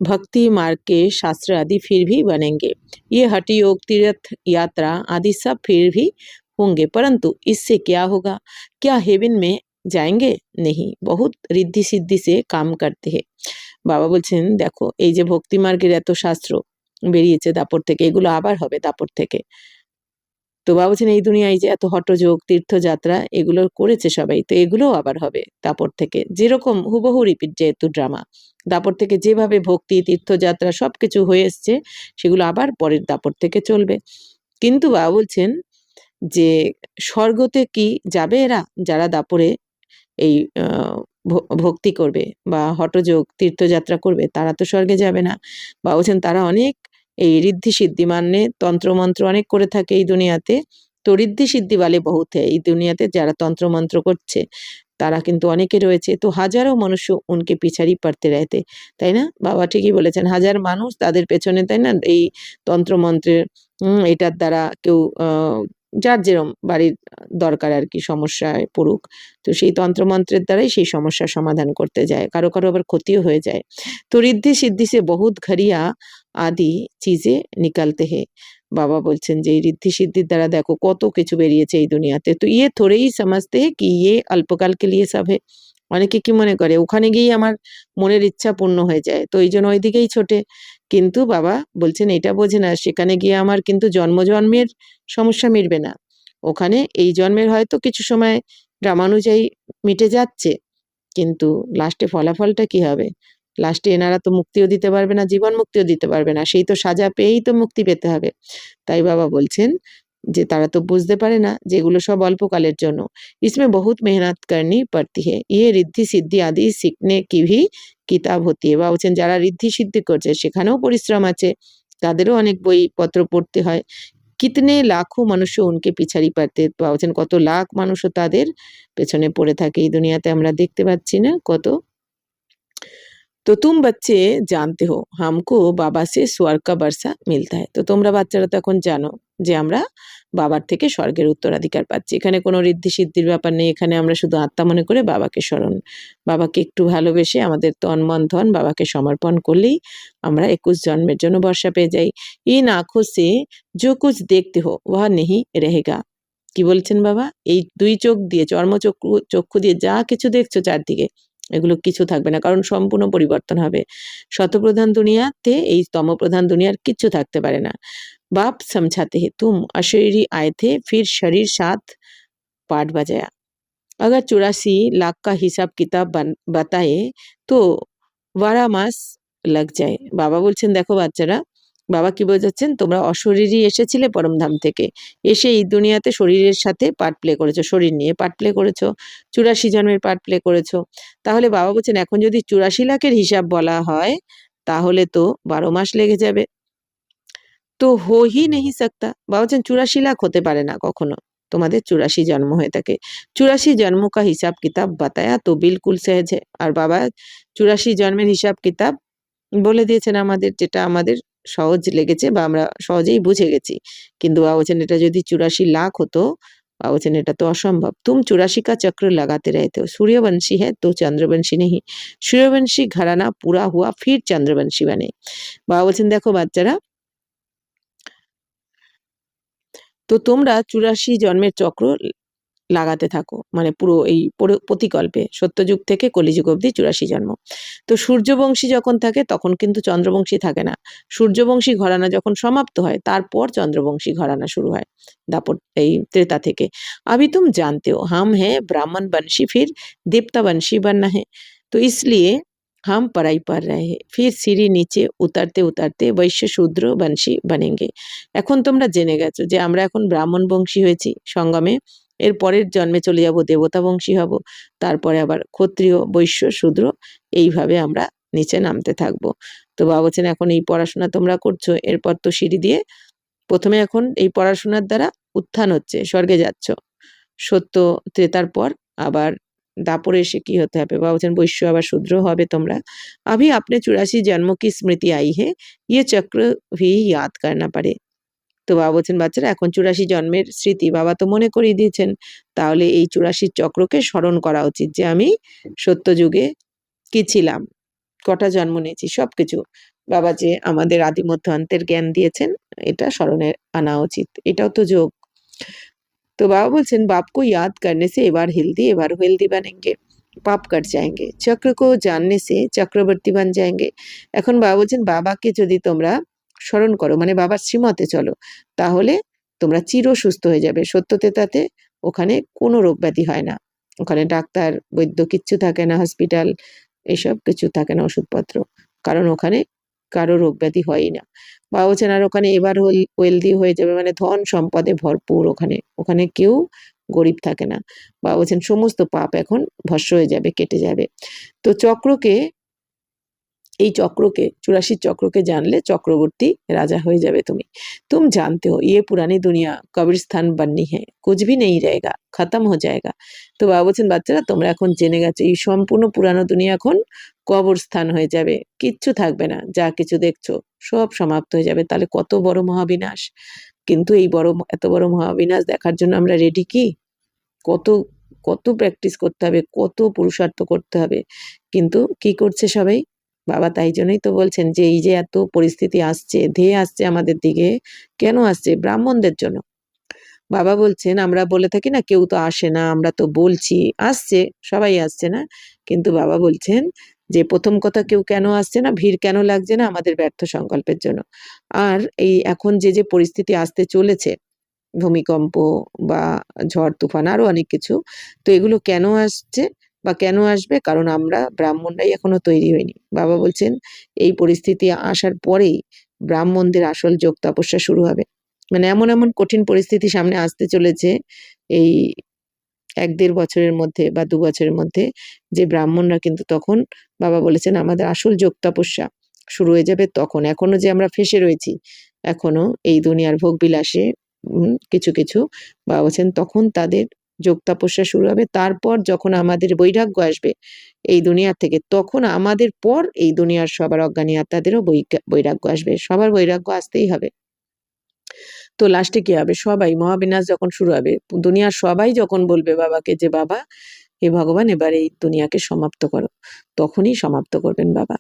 भक्ति मार्ग के शास्त्र आदि फिर भी बनेंगे, ये हठ योग तीर्थ यात्रा आदि सब फिर भी होंगे, परंतु इससे क्या होगा? क्या हेवन में जाएंगे? नहीं, बहुत रिद्धि सिद्धि से काम करते हैं। বাবা বলছেন দেখো এই যে ভক্তি মার্গের এত শাস্ত্র বেরিয়েছে দাপর থেকে, এগুলো আবার হবে দাপর থেকে। তো বাবা বলছেন এই দুনিয়ায় যে এত হঠযোগ তীর্থযাত্রা এগুলো করেছে সবাই, তো এগুলোও আবার হবে দাপর থেকে, যেরকম হুবহু রিপিট যেহেতু ড্রামা। দাপর থেকে যেভাবে ভক্তি তীর্থযাত্রা সবকিছু হয়ে এসছে সেগুলো আবার পরের দাপর থেকে চলবে। কিন্তু বাবা বলছেন যে স্বর্গতে কি যাবে এরা যারা দাপরে এই ভক্তি করবে বা হঠযোগ তীর্থযাত্রা করবে? তারা তো স্বর্গে যাবে না। বাবা বলছেন তারা অনেক এই ঋদ্ধি সিদ্ধি মানে তন্ত্রমন্ত্র অনেক করে থাকে এই দুনিয়াতে। তো ঋদ্ধি সিদ্ধি वाले बहुत है এই দুনিয়াতে, যারা তন্ত্রমন্ত্র করছে তারা কিন্তু অনেকে রয়েছে। তো হাজারো মনুষ্য উনকে পিছাড়ি পড়তে रहते, তাই না? বাবা ঠিকই বলেছেন, হাজার মানুষ তাদের পেছনে, তাই না, এই তন্ত্রমন্ত্রের এটার দ্বারা কেউ যার যেরম বাড়ির দরকার আর কি সমস্যায় পড়ুক, তো সেই তন্ত্রমন্ত্রের দ্বারাই সেই সমস্যার সমাধান করতে যায়, কারো কারো আবার ক্ষতিও হয়ে যায়। তো ঋদ্ধি সিদ্ধি সে বহুত ঘরিয়া আদি চিজে নিকালতে হে। বাবা বলছেন যে এই ঋদ্ধি সিদ্ধির দ্বারা দেখো কত কিছু বেরিয়েছে এই দুনিয়াতে। তো ইয়ে থোড়েই সমাজতে হে কি ইয়ে অল্পকাল কে লিয়ে সব হে। অনেকে কি মনে করে ওখানে গিয়েই আমার মনের ইচ্ছা পূর্ণ হয়ে যায়, তো এই জন্য ওইদিকেই ছোটে। কিন্তু বাবা বলছেন এটা বোঝে না, সেখানে গিয়ে আমার কিন্তু জন্মের সমস্যা মিটবে না। ওখানে এই জন্মের হয়তো কিছু সময় ড্রামানুযায়ী মিটে যাচ্ছে, কিন্তু লাস্টে ফলাফলটা কি হবে? লাস্টে এনারা তো মুক্তিও দিতে পারবে না, জীবন মুক্তিও দিতে পারবে না, সেই তো সাজা পেয়েই তো মুক্তি পেতে হবে। তাই বাবা বলছেন যে তারা তো বুঝতে পারে না যে এগুলো সব অল্পকালের জন্য। इसमें बहुत मेहनत करनी पड़ती है, ये ঋদ্ধি সিদ্ধি আদি सीखने की भी কিতাব হতি है। বাবা বলছেন যারা ঋদ্ধি সিদ্ধি করছে সেখানেও পরিশ্রম আছে, তাদেরও অনেক বইপত্র পড়তে হয়। কিতনে লাখো মনুষ্য উনকে পিছাড়ি পারতে, বাবা বলছেন কত লাখ মানুষও তাদের পেছনে পড়ে থাকে এই দুনিয়াতে, আমরা দেখতে পাচ্ছি না কত। তো তুম বাচ্চে জানতে হো হামকো বাবা সে স্বর্গ কা বর্ষা মিলতা है। তো তোমরা বাচ্চারা তো এখন জানো যে আমরা বাবার থেকে স্বর্গের উত্তরাধিকার পাচ্ছি। এখানে কোনো ঋদ্ধি সিদ্ধির ব্যাপার নেই, এখানে আমরা শুধু আত্মা মনে করে বাবাকে স্মরণ, বাবাকে একটু ভালোবেসে আমাদের তন মন ধন বাবাকে সমর্পণ করলেই আমরা 21 জন্মের জন্য বর্ষা পেয়ে যাই। इन आँखों से जो कुछ देखते हो वह नहीं रहेगा। কি বলছেন বাবা? এই 2 চোখ দিয়ে, চর্মচক্ষু দিয়ে যা কিছু দেখছো চারদিকে, এগুলো কিছু থাকবে না, কারণ সম্পূর্ণ পরিবর্তন হবে। শতপ্রধান দুনিয়াতে এই তমপ্রধান দুনিয়ার কিচ্ছু থাকতে পারে না। बाप समझाते हैं तुम अशरीरी आए थे फिर शरीर साथ पाठ बजाया, अगर 84 लाख का हिसाब किताब बताए तो 12 মাস লাগ যায়। বাবা বলছেন দেখো বাচ্চারা, বাবা কি বোঝাচ্ছেন, তোমরা অশরীরী এসেছিলে পরমধাম থেকে, এসে এই দুনিয়াতে শরীরের সাথে পার্ট প্লে করেছো, শরীর নিয়ে পার্ট প্লে করেছো, 84 জন্মের পার্ট প্লে করেছো। তাহলে বাবা বলছেন এখন যদি 84 লাখের হিসাব বলা হয় তাহলে তো 12 মাস লেগে যাবে। তো হো হি নেহি सकता, বাবা বলছেন 84 লাখ হতে পারে না কখনো, তোমাদের 84 জন্ম হয়ে থাকে। 84 জন্ম কা হিসাব কিতাব বাতায়া তো বিলকুল সহজ है। আর বাবা 84 জন্মের হিসাব কিতাব বলে দিয়েছেন আমাদের, যেটা আমাদের সহজ লেগেছে বা আমরা সহজেই বুঝে গেছি। কিন্তু বাবা বলছেন এটা যদি 84 লাখ হতো বাবা বলছেন এটা তো অসম্ভব। তুম 84 का चक्र लगाते रहते हो, सूर्यवंशी है तो चंद्रवंशी नहीं, सूर्यवंशी घराना पूरा हुआ फिर चंद्रवंशी बने। বাবা বলছেন দেখো বাচ্চারা, তো তোমরা 84 জন্মের চক্র লাগাতে থাকো, মানে পুরো এই প্রতিকল্পে সত্যযুগ থেকে কলিযুগ অবধি 84 জন্ম। তো সূর্যবংশী যখন থাকে তখন কিন্তু চন্দ্রবংশী থাকে না। সূর্যবংশী ঘরানা যখন সমাপ্ত হয় তারপর চন্দ্রবংশী ঘরানা শুরু হয় দাপট এই ত্রেতা থেকে। अभी तुम जानते हो हम हैं ब्राह्मण वंशी फिर देवता वंशी बनना है, तो इसलिए हम पढ़ाई पढ़ रहे हैं, फिर सीढ़ी नीचे उतरते उतरते वैश्य शूद्र वंशी बनेंगे। এখন তোমরা জেনে গেছো যে আমরা এখন ব্রাহ্মণ বংশী হয়েছি সঙ্গমে, এর পরের জন্মে চলে যাব দেবতা বংশী হব, তারপরে আবার ক্ষত্রিয় বৈশ্য শূদ্র, এইভাবে আমরা নিচে নামতে থাকবো। তো বাবা বলছেন এখন এই পড়াশোনা তোমরা করছো, এরপর তো সিঁড়ি দিয়ে প্রথমে এখন এই পড়াশোনার দ্বারা উত্থান হচ্ছে, স্বর্গে যাচ্ছ, সত্য ত্রেতার পর আবার দাপরে এসে কি হতে হবে, বাবা বলছেন বৈশ্য আবার শূদ্র হবে তোমরা। अभी आपने 84 जन्मों की स्मृति आई है, ये चक्र भी याद करना पड़े। তো বাবা বলছেন বাচ্চারা এখন 84 জন্মের স্মৃতি বাবা তো মনে করিয়ে দিয়েছেন, তাহলে এই 84 চক্রকে স্মরণ করা উচিত যে আমি সত্য যুগে কি ছিলাম, কটা জন্ম নিয়েছি, সবকিছু বাবা যে আমাদের আদি মধ্য অন্তের জ্ঞান দিয়েছেন এটা স্মরণে আনা উচিত, এটাও তো যোগ। তো বাবা বলছেন बाप को याद करने से এবার हेल्दी बनेंगे, पाप कट जाएंगे, चक्र को जानने से चक्रवर्ती बन जाएंगे। এখন বাবা বলছেন বাবাকে যদি তোমরা স্মরণ করো, মানে বাবার শ্রীমতে চলো, তাহলে তোমরা চির সুস্থ হয়ে যাবে। সত্যতেতাতে ওখানে কোনো রোগ ব্যাধি হয় না, ওখানে ডাক্তার বৈদ্য কিচ্ছু থাকে না, হসপিটাল এসব কিছু থাকে না, ওষুধপত্র, কারণ ওখানে কারো রোগ ব্যাধি হয়ই না। বাবা বলছেন আর ওখানে এবার ওয়েলদি হয়ে যাবে, মানে ধন সম্পদে ভরপুর, ওখানে ওখানে কেউ গরিব থাকে না। বাবা বলছেন সমস্ত পাপ এখন ভস্ম হয়ে যাবে, কেটে যাবে। তো চক্রকে, এই চক্রকে 84 চক্রকে জানলে চক্রবর্তী রাজা হয়ে যাবে তুমি। तुम जानते हो ये पुरानी दुनिया कब्रिस्तान बननी है, कुछ भी नहीं रहेगा, खत्म हो जाएगा। তো বাবা বলছেন বাচ্চারা তোমরা এখন জেনে গেছো এই সম্পূর্ণ পুরানো দুনিয়া এখন কবরস্থান হয়ে যাবে, কিচ্ছু থাকবে না, যা কিছু দেখছো সব সমাপ্ত হয়ে যাবে। তাহলে কত বড় মহাবিনাশ, কিন্তু এই এত বড় মহাবিনাশ দেখার জন্য আমরা রেডি কি? কত কত প্র্যাকটিস করতে হবে, কত পুরুষার্থ করতে হবে, কিন্তু কি করছে সবাই? বাবা তাই জন্যই তো বলছেন যে এই যে এত পরিস্থিতি আসছে, ধেয়ে আসছে আমাদের দিকে, কেন আসছে? ব্রাহ্মণদের জন্য। বাবা বলছেন আমরা বলে থাকি না কেউ তো আসে না, আমরা তো বলছি আসছে, সবাই আসছে না, কিন্তু বাবা বলছেন যে প্রথম কথা কেউ কেন আসছে না, ভিড় কেন লাগছে না? আমাদের ব্যর্থ সংকল্পের জন্য। আর এই এখন যে যে পরিস্থিতি আসতে চলেছে, ভূমিকম্প বা ঝড় তুফান আরো অনেক কিছু, তো এগুলো কেন আসছে বা কেন আসবে? কারণ আমরা ব্রাহ্মণরাই এখনো তৈরি হইনি। বাবা বলছেন এই পরিস্থিতি আসার পরেই ব্রাহ্মণদের আসল যোগ তপস্যা শুরু হবে, মানে এমন এমন কঠিন পরিস্থিতি সামনে আসতে চলেছে এই 1-1.5 বছরের মধ্যে বা 2 বছরের মধ্যে, যে ব্রাহ্মণরা কিন্তু তখন বাবা বলেছেন আমাদের আসল যোগ তপস্যা শুরু হয়ে যাবে তখন। এখনো যে আমরা ফেঁসে রয়েছি, এখনো এই দুনিয়ার ভোগ বিলাসে কিছু কিছু, বাবা বলছেন তখন তাদের যোগ তপস্যা শুরু হবে। তারপর যখন আমাদের বৈরাগ্য আসবে এই দুনিয়া থেকে, তখন আমাদের পর এই দুনিয়ার সবার অজ্ঞানী আত্মাদেরও বৈরাগ্য আসবে, সবার বৈরাগ্য আসতেই হবে। তো লাস্টে কি হবে? সবাই মহাবিনাশ যখন শুরু হবে, দুনিয়ার সবাই যখন বলবে বাবাকে যে বাবা হে ভগবান এবার এই দুনিয়াকে সমাপ্ত করো, তখনই সমাপ্ত করবেন বাবা।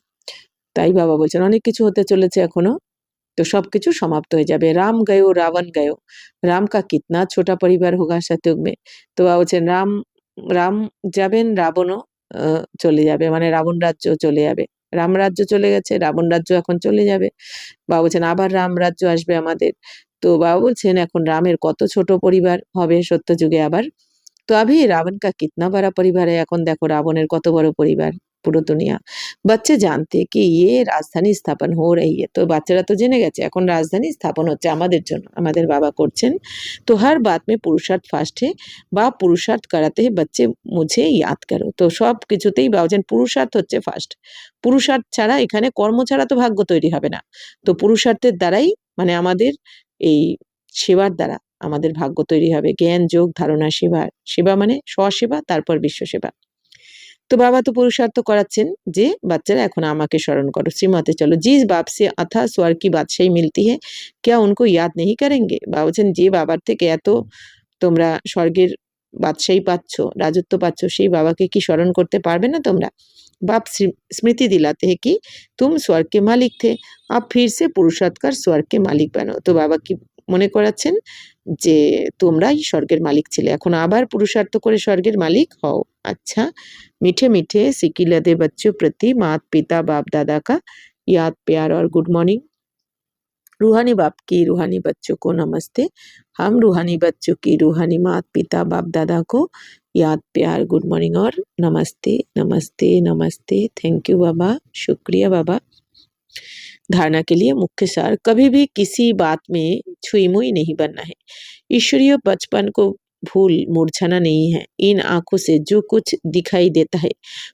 তাই বাবা বলছেন অনেক কিছু হতে চলেছে এখনো, তো সবকিছু সমাপ্ত হয়ে যাবে। রাম গয়ো রাবণ গয়ো, রাম কা কিতনা ছোটা পরিবার হোগা সত্যযুগ মে। তো বাবা বলছেন রাম রাম যাবেন, রাবণও চলে যাবে, মানে রাবণ রাজ্য চলে যাবে। রাম রাজ্য চলে গেছে, রাবণ রাজ্য এখন চলে যাবে। বাবা বলছেন আবার রাম রাজ্য আসবে আমাদের। তো বাবা বলছেন এখন রামের কত ছোট পরিবার হবে সত্যযুগে আবার। তো अभी रावण का कितना बड़ा परिवार है, এখন দেখো রাবণের কত বড় পরিবার, পুরো দুনিয়া। बच्चे जानते कि ये রাজধানী স্থাপন हो रही है, তো বাচ্চারা তো জেনে গেছে এখন রাজধানী স্থাপন হচ্ছে আমাদের জন্য, আমাদের বাবা করছেন। তো हर बात में पुरुषार्थ फास्ट है, বা পুরুষার্থ कराते हैं बच्चे मुझे याद करो। তো সব কিছুতেই বাবা বলছেন পুরুষার্থ হচ্ছে ফার্স্ট, পুরুষার্থ ছাড়া এখানে কর্ম ছাড়া তো ভাগ্য তৈরি হবে না। তো পুরুষার্থের দ্বারাই মানে আমাদের এই সেবার দ্বারা আমাদের ভাগ্য তৈরি হবে। জ্ঞান যোগ ধারণা সেবা, সেবা মানে স্বসেবা তারপর বিশ্ব সেবা। তো বাবা তো পুরুষার্থ করাচ্ছেন যে বাচ্চারা এখন আমাকে স্মরণ করো, শ্রীমতে চলো। जिस बाप से अथा स्वर्ग की बादशाही मिलती है क्या उनको याद नहीं करेंगे। বাবা বলছেন যে বাবার থেকে এত তোমরা স্বর্গের বাদশাহী পাচ্ছ, রাজত্ব পাচ্ছ, সেই বাবাকে কি স্মরণ করতে পারবে না তোমরা? बाप स्मृति दिलाते हैं कि तुम स्वर्ग के मालिक थे, अब फिर से पुरुषार्थ कर स्वर्ग के मालिक बनो। তো বাবা কি মনে করাচ্ছেন যে তোমরাই স্বর্গের মালিক ছিলে, এখন আবার পুরুষার্থ করে স্বর্গের মালিক হও। अच्छा मीठे मीठे सिकिलदे बच्चों प्रति मात पिता बाप दादा का याद प्यार और गुड मॉर्निंग। रूहानी बाप की रूहानी बच्चों को नमस्ते। हम रूहानी बच्चों की रूहानी मात पिता बाप दादा को याद प्यार गुड मॉर्निंग और नमस्ते नमस्ते नमस्ते। थैंक यू बाबा, शुक्रिया बाबा। धारणा के लिए मुख्य सार, कभी भी किसी बात में छुई मुई नहीं बनना है। ईश्वरीय बचपन को भूल मूर्छना नहीं है। इन आंखों से जो कुछ दिखाई देता है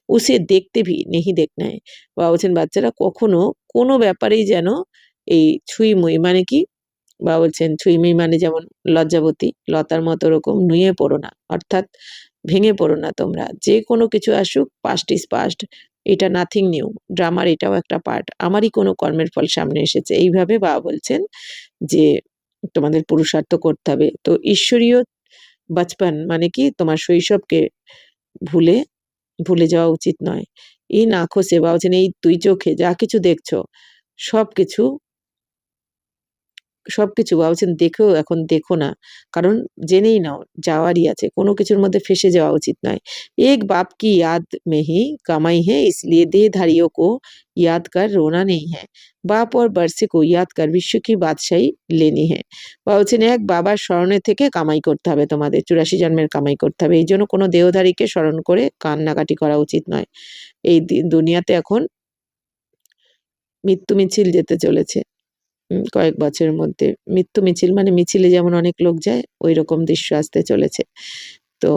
उसे देखते भी नहीं देखना है। বাবা বলছেন বাচ্চারা কখনো কোনো ব্যাপারেই যেন এই ছুঁই মুই মানে কি, বা বলছেন ছুঁইমুই মানে যেমন লজ্জাবতী লতার মতো ওরকম নুয়ে পড়ো না, অর্থাৎ ভেঙে পড়ো না তোমরা। যে কোনো কিছু আসুক, পাস্ট ইজ পাস্ট, এটা নাথিং নিউ, ড্রামার এটাও একটা পার্ট, আমারই কোনো কর্মের ফল সামনে এসেছে, এইভাবে বাবা বলছেন যে তোমাদের পুরুষার্থ করতে হবে। তো ঈশ্বরীয় বাচপান মানে কি, তোমার শৈশবকে ভুলে ভুলে যাওয়া উচিত নয়। এই আঁখো সে, বাবা বলছেন এই দুই চোখে যা কিছু দেখছো সবকিছু সবকিছু বাবা বলছেন দেখেও এখন দেখো না, কারণ জেনেই নাও যাওয়ারই আছে, কোনো কিছুর মধ্যে ফেসে যাওয়া উচিত নয়। एक बाप की याद में ही कमाई है, इसलिए देहधारियों को याद कर रोना नहीं है। बाप और बरसे को याद कर विश्व की बादशाही लेनी है। বাবা বলছেন এক বাবার স্মরণে থেকে কামাই করতে হবে, তোমাদের 84 জন্মের কামাই করতে হবে। এই জন্য কোনো দেহধারীকে স্মরণ করে কান্নাকাটি করা উচিত নয়। এই দুনিয়াতে এখন মৃত্যু মিছিল যেতে চলেছে। কয়েক বছরের মধ্যে মৃত্যু মিছিল মানে মিছিলে যেমন অনেক লোক যায়, ওই রকম দৃশ্য আসতে চলেছে। তো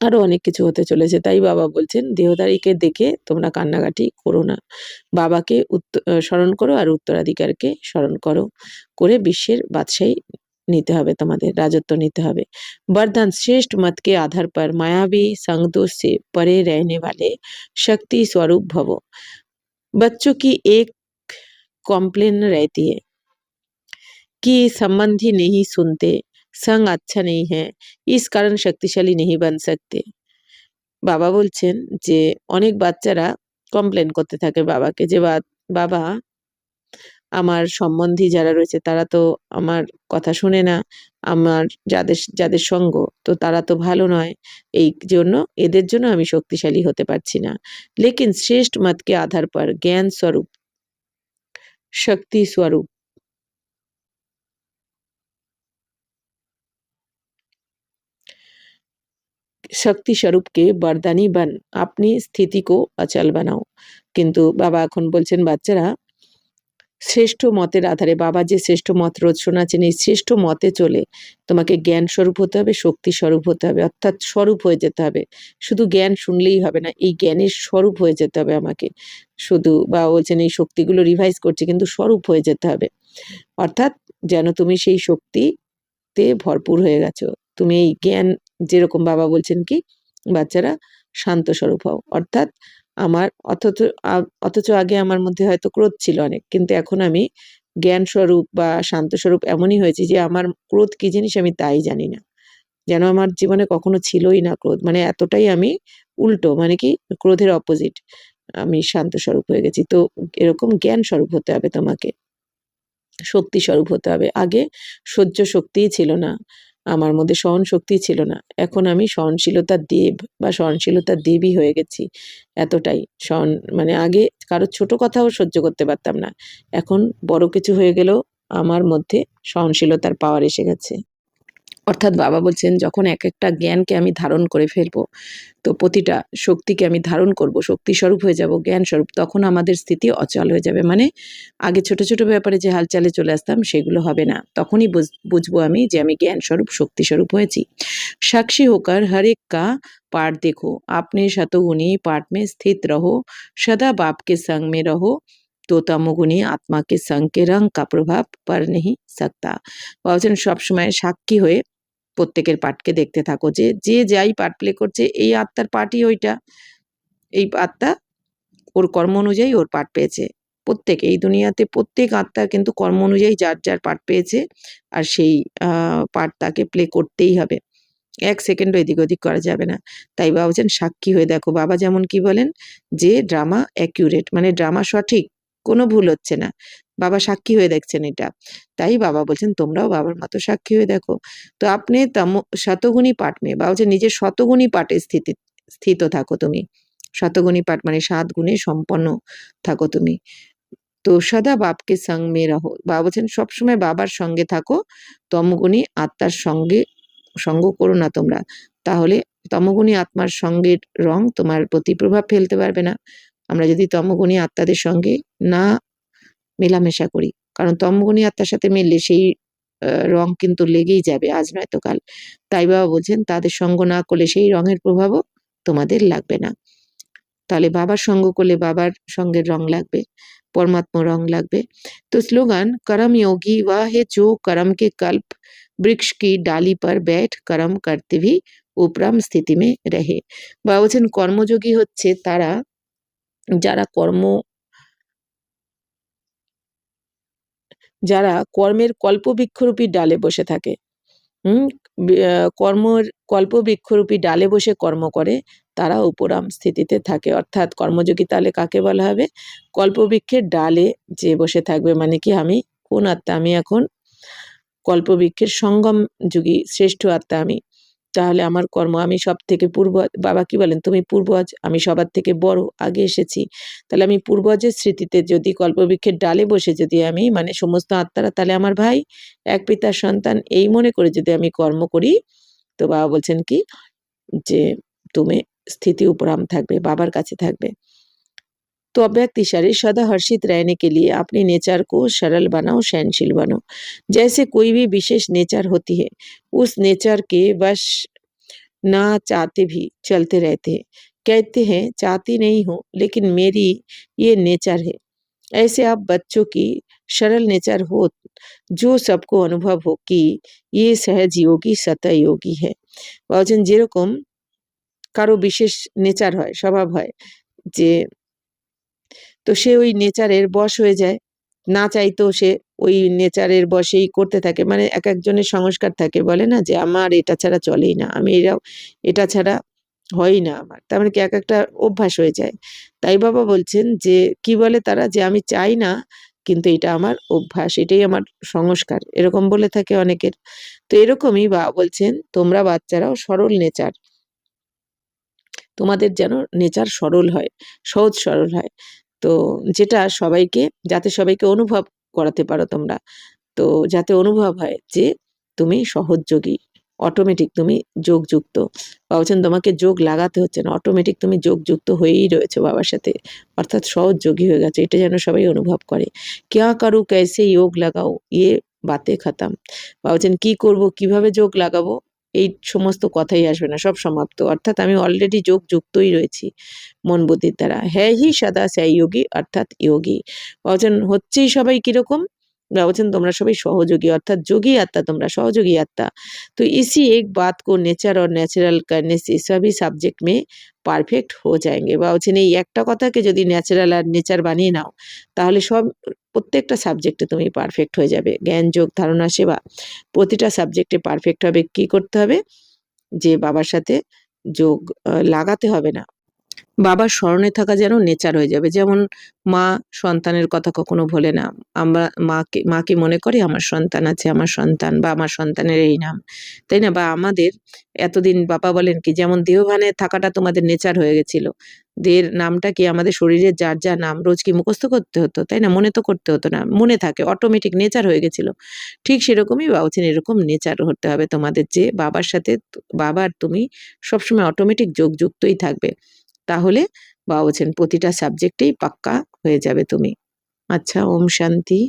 আরো অনেক কিছু হতে চলেছে। তাই বাবা বলছেন দেহধারীকে দেখে তোমরা কান্নাকাটি করো না, বাবাকে স্মরণ করো আর উত্তরাধিকারকে স্মরণ করো, করে বিশ্বের বাদশাহী নিতে হবে, তোমাদের রাজত্ব নিতে হবে। वरदान श्रेष्ठ मत के आधार पर मायावी संगदोष से परे रहने वाले शक्ति स्वरूप भवो। बच्चों की एक कॉम्प्लेन रहती है कि संबंधी नहीं सुनते, संग अच्छा नहीं है, इस कारण शक्तिशाली नहीं बन सकते। বাবা বলছেন যে অনেক বাচ্চারা কমপ্লেন করতে থাকে বাবাকে যে বাবা আমার সম্বন্ধী যারা রয়েছে তারা তো আমার কথা শোনে না, আমার যাদের যাদের সঙ্গ তো তারা তো ভালো নয়, এই জন্য এদের জন্য আমি শক্তিশালী হতে পারছি না। লেকিন শ্রেষ্ঠ মতকে আধার পর জ্ঞান স্বরূপ শক্তি স্বরূপ শক্তি স্বরূপকে বরদানি বান আপনি স্থিতিকে অচল বানাও। কিন্তু বাবা এখন বলছেন বাচ্চারা শ্রেষ্ঠ মতের আধারে, বাবা যে শ্রেষ্ঠ মত রোজ শোনাচ্ছেন, এই শ্রেষ্ঠ মতে চলে তোমাকে জ্ঞান স্বরূপ হতে হবে, শক্তি স্বরূপ হতে হবে, অর্থাৎ স্বরূপ হয়ে যেতে হবে। শুধু জ্ঞান শুনলেই হবে না, এই জ্ঞানের স্বরূপ হয়ে যেতে হবে আমাকে। শুধু বাবা বলছেন এই শক্তিগুলো রিভাইজ করছে, কিন্তু স্বরূপ হয়ে যেতে হবে, অর্থাৎ যেন তুমি সেই শক্তিতে ভরপুর হয়ে গেছো। তুমি এই জ্ঞান যেরকম বাবা বলছেন কি বাচ্চারা শান্ত স্বরূপ হও, অর্থাৎ আমার অথচ আগে আমার মধ্যে হয়তো ক্রোধ ছিল অনেক, কিন্তু এখন আমি জ্ঞান স্বরূপ বা শান্ত স্বরূপ এমনই হয়েছে যে আমার ক্রোধ কি জিনিস আমি তাই জানি না, যেন আমার জীবনে কখনো ছিলই না ক্রোধ, মানে এতটাই আমি উল্টো, মানে কি ক্রোধের অপোজিট, আমি শান্ত স্বরূপ হয়ে গেছি। তো এরকম জ্ঞান স্বরূপ হতে হবে তোমাকে, শক্তি স্বরূপ হতে হবে। আগে সহ্য শক্তিই ছিল না আমার মধ্যে, সহন শক্তি ছিল না, এখন আমি সহনশীলতার দেব বা সহনশীলতার দেবী হয়ে গেছি। এতটাই সহন, মানে আগে কারো ছোট কথাও সহ্য করতে পারতাম না, এখন বড় কিছু হয়ে গেলেও আমার মধ্যে সহনশীলতার পাওয়ার এসে গেছে। অর্থাৎ বাবা বলছেন যখন এক একটা জ্ঞানকে আমি ধারণ করে ফেলবো, তো প্রতিটা শক্তিকে আমি ধারণ করব, শক্তি স্বরূপ হয়ে যাব, জ্ঞান স্বরূপ, তখন আমাদের স্থিতি অচল হয়ে যাবে। মানে আগে ছোট ছোট ব্যাপারে যে হালচালে চলে আসতাম সেগুলো হবে না, তখনই বুঝবো আমি যে আমি জ্ঞান স্বরূপ শক্তি স্বরূপ হয়েছি। साक्षी होकर हर एक का पाठ देखो, अपने शतगुणी पाठ में स्थित रहो, सदा बाप के संग में रहो, तो तमोगुणी आत्मा के संग के रंग का प्रभाव पड़ नहीं सकता। বলছেন সবসময় সাক্ষী হয়ে প্রত্যেকের পাঠকে দেখতে থাকো, যে যে যাই পাঠ প্লে করছে এই আত্মার পাঠই ওইটা, এই আত্মা ওর কর্ম অনুযায়ী ওর পাঠ পেয়েছে, প্রত্যেক এই দুনিয়াতে প্রত্যেক আত্মা কিন্তু কর্ম অনুযায়ী যার যার পার্ট পেয়েছে, আর সেই পার্ট তাকে প্লে করতেই হবে। 1 সেকেন্ডও এদিক ওদিক করা যাবে না। তাই বাবা বলছেন সাক্ষী হয়ে দেখো। বাবা যেমন কি বলেন যে ড্রামা অ্যাকিউরেট, মানে ড্রামা সঠিক, কোনো ভুল হচ্ছে না। বাবা সাক্ষী হয়ে দেখছেন এটা। তাই বাবা বলছেন তোমরাও বাবার মতো সাক্ষী হয়ে দেখো। তো আপনি শতগুণী পাঠ মেয়ে, বাবা বলছেন নিজের শতগুণী পাঠে স্থিত থাকো তুমি। শতগুণী পাঠ মানে 7 গুণে সম্পন্ন থাকো তুমি। তো সদা বাপকে সঙ্গ মে রহো, বাবা বলছেন সবসময় বাবার সঙ্গে থাকো। তমগুণী আত্মার সঙ্গ করো না তোমরা, তাহলে তমগুণী আত্মার সঙ্গের রং তোমার প্রতি প্রভাব ফেলতে পারবে না। আমরা যদি তমগুণী আত্মাদের সঙ্গে না মেলামেশা করি, কারণ তমগুণী আত্মার সাথে মিললে সেই রং কিন্তু লেগেই যাবে আজ নয়তো কাল। তাই বাবা বলছেন তাদের সঙ্গ না করলে সেই রঙের প্রভাবও তোমাদের লাগবে না। তাহলে বাবার সঙ্গ করলে বাবার সঙ্গের রং লাগবে, परमात्मा रंग लगबे। तो स्लोगन कर्म योगी वह है जो कर्म के कल्प वृक्ष की डाली पर बैठ कर्म करते भी उपरम स्थिति में रहे। बाबा বলছেন কর্মযোগী হচ্ছে তারা যারা কর্মের কল্পবৃক্ষরূপী ডালে বসে থাকে। কর্মের কল্পবৃক্ষরূপী ডালে বসে কর্ম করে, তারা উপরাম স্থিতিতে থাকে। অর্থাৎ কর্মযোগী তাহলে কাকে বলা হবে? কল্পবৃক্ষের ডালে যে বসে থাকবে, মানে কি আমি কোন আত্মা? আমি এখন কল্পবৃক্ষের সঙ্গম যুগী শ্রেষ্ঠ আত্মা আমি। তাহলে আমার কর্ম, আমি সব থেকে বাবা কি বলেন তুমি পূর্বজ, আমি সবার থেকে বড় আগে এসেছি। তাহলে আমি পূর্বজের স্মৃতিতে যদি কল্পবৃক্ষের ডালে বসে যদি আমি, মানে সমস্ত আত্মারা তাহলে আমার ভাই, এক পিতার সন্তান, এই মনে করে যদি আমি কর্ম করি, তো বাবা বলছেন কি যে তুমি स्थिति उपराम থাকবে, বাবার কাছে থাকবে। तो अव्यक्त इशारे सदा हर्षित रहने के लिए अपने नेचर को सरल बनाओ, सहनशील बनो। जैसे कोई भी विशेष नेचर होती है, उस नेचर के वश ना चाहते भी चलते रहते हैं। कहते हैं चाहती नहीं हूँ लेकिन मेरी ये नेचर है। ऐसे आप बच्चों की सरल नेचर हो, जो सबको अनुभव हो कि ये सहज योगी सतः योगी है। বলছেন যেরকম কারো বিশেষ নেচার হয়, স্বভাব হয় যে, তো সে ওই নেচারের বশ হয়ে যায়, না চাইতেও সে ওই নেচারের বশেই করতে থাকে। মানে এক একজনের সংস্কার থাকে, বলে না যে আমার এটা ছাড়া চলেই না, আমি এটা ছাড়া হয়ই না আমার, তার মানে কি এক একটা অভ্যাস হয়ে যায়। তাই বাবা বলছেন যে কি বলে তারা, যে আমি চাই না কিন্তু এটা আমার অভ্যাস, এটাই আমার সংস্কার, এরকম বলে থাকে অনেকের। তো এরকমই বাবা বলছেন তোমরা বাচ্চারাও সরল নেচার, তোমাদের যেন নেচার সরল হয়, সহজ সরল হয়। তো যেটা সবাইকে, যাতে সবাইকে অনুভব করাতে পারো তোমরা, তো যাতে অনুভব হয় যে তুমি সহযোগী, অটোমেটিক তুমি যোগযুক্ত। বাবা বলছেন তোমাকে যোগ লাগাতে হচ্ছে না, অটোমেটিক তুমি যোগযুক্ত হয়েই রয়েছো বাবার সাথে, অর্থাৎ সহযোগী হয়ে গেছে, এটা যেন সবাই অনুভব করে। ক্যা করু कैसे योग লাগাও, ইয়ে বাতে খতম। বাবা বলছেন কি করবো, কিভাবে যোগ লাগাবো, এই সমস্ত কথাই আসবে না, সব সমাপ্ত। অর্থাৎ আমি অলরেডি যোগযুক্তই রয়েছি মন বুদ্ধির দ্বারা। হ্যাঁ হি সদা স্যাই যোগী, অর্থাৎ যোগী। বাবা বলছেন হচ্ছেই সবাই কিরকম? बाबा বলছেন তোমরা সবাই সহযোগী, অর্থাৎ যোগী আত্মা, তোমরা সহযোগী আত্মা। तो इसी एक बात को नेचर और नेचुरल करने से सभी सब्जेक्ट में পারফেক্ট হয়ে যায়গে। বাবা বলছেন এই একটা কথাকে যদি ন্যাচারাল আর নেচার বানিয়ে নাও, তাহলে সব প্রত্যেকটা সাবজেক্টে তুমি পারফেক্ট হয়ে যাবে। জ্ঞান যোগ ধারণা সেবা প্রতিটা সাবজেক্টে পারফেক্ট হবে। কি করতে হবে? যে বাবার সাথে যোগ লাগাতে হবে না, বাবার স্মরণে থাকা যেন নেচার হয়ে যাবে। যেমন মা সন্তানের কথা কখনো ভোলে না, আমরা মাকে মনে করি আমার সন্তান আছে, আমার সন্তান, বা আমার সন্তানের এই নাম, তাই না? বা আমাদের এতদিন বাবা বলেন কি, যেমন দেহভানে থাকাটা তোমাদের নেচার হয়ে গেছিল, দেহের নামটা কি আমাদের শরীরের যার যা নাম রোজ কি মুখস্থ করতে হতো, তাই না? মনে তো করতে হতো না, মনে থাকে, অটোমেটিক নেচার হয়ে গেছিল। ঠিক সেরকমই বাবা বলছেন এরকম নেচার হতে হবে তোমাদের, যে বাবার সাথে বাবার তুমি সবসময় অটোমেটিক যোগযুক্তই থাকবে। তাহলে বাবা বলছেন প্রতিটা সাবজেক্টেই পাক্কা হয়ে যাবে তুমি। আচ্ছা, ওম শান্তি।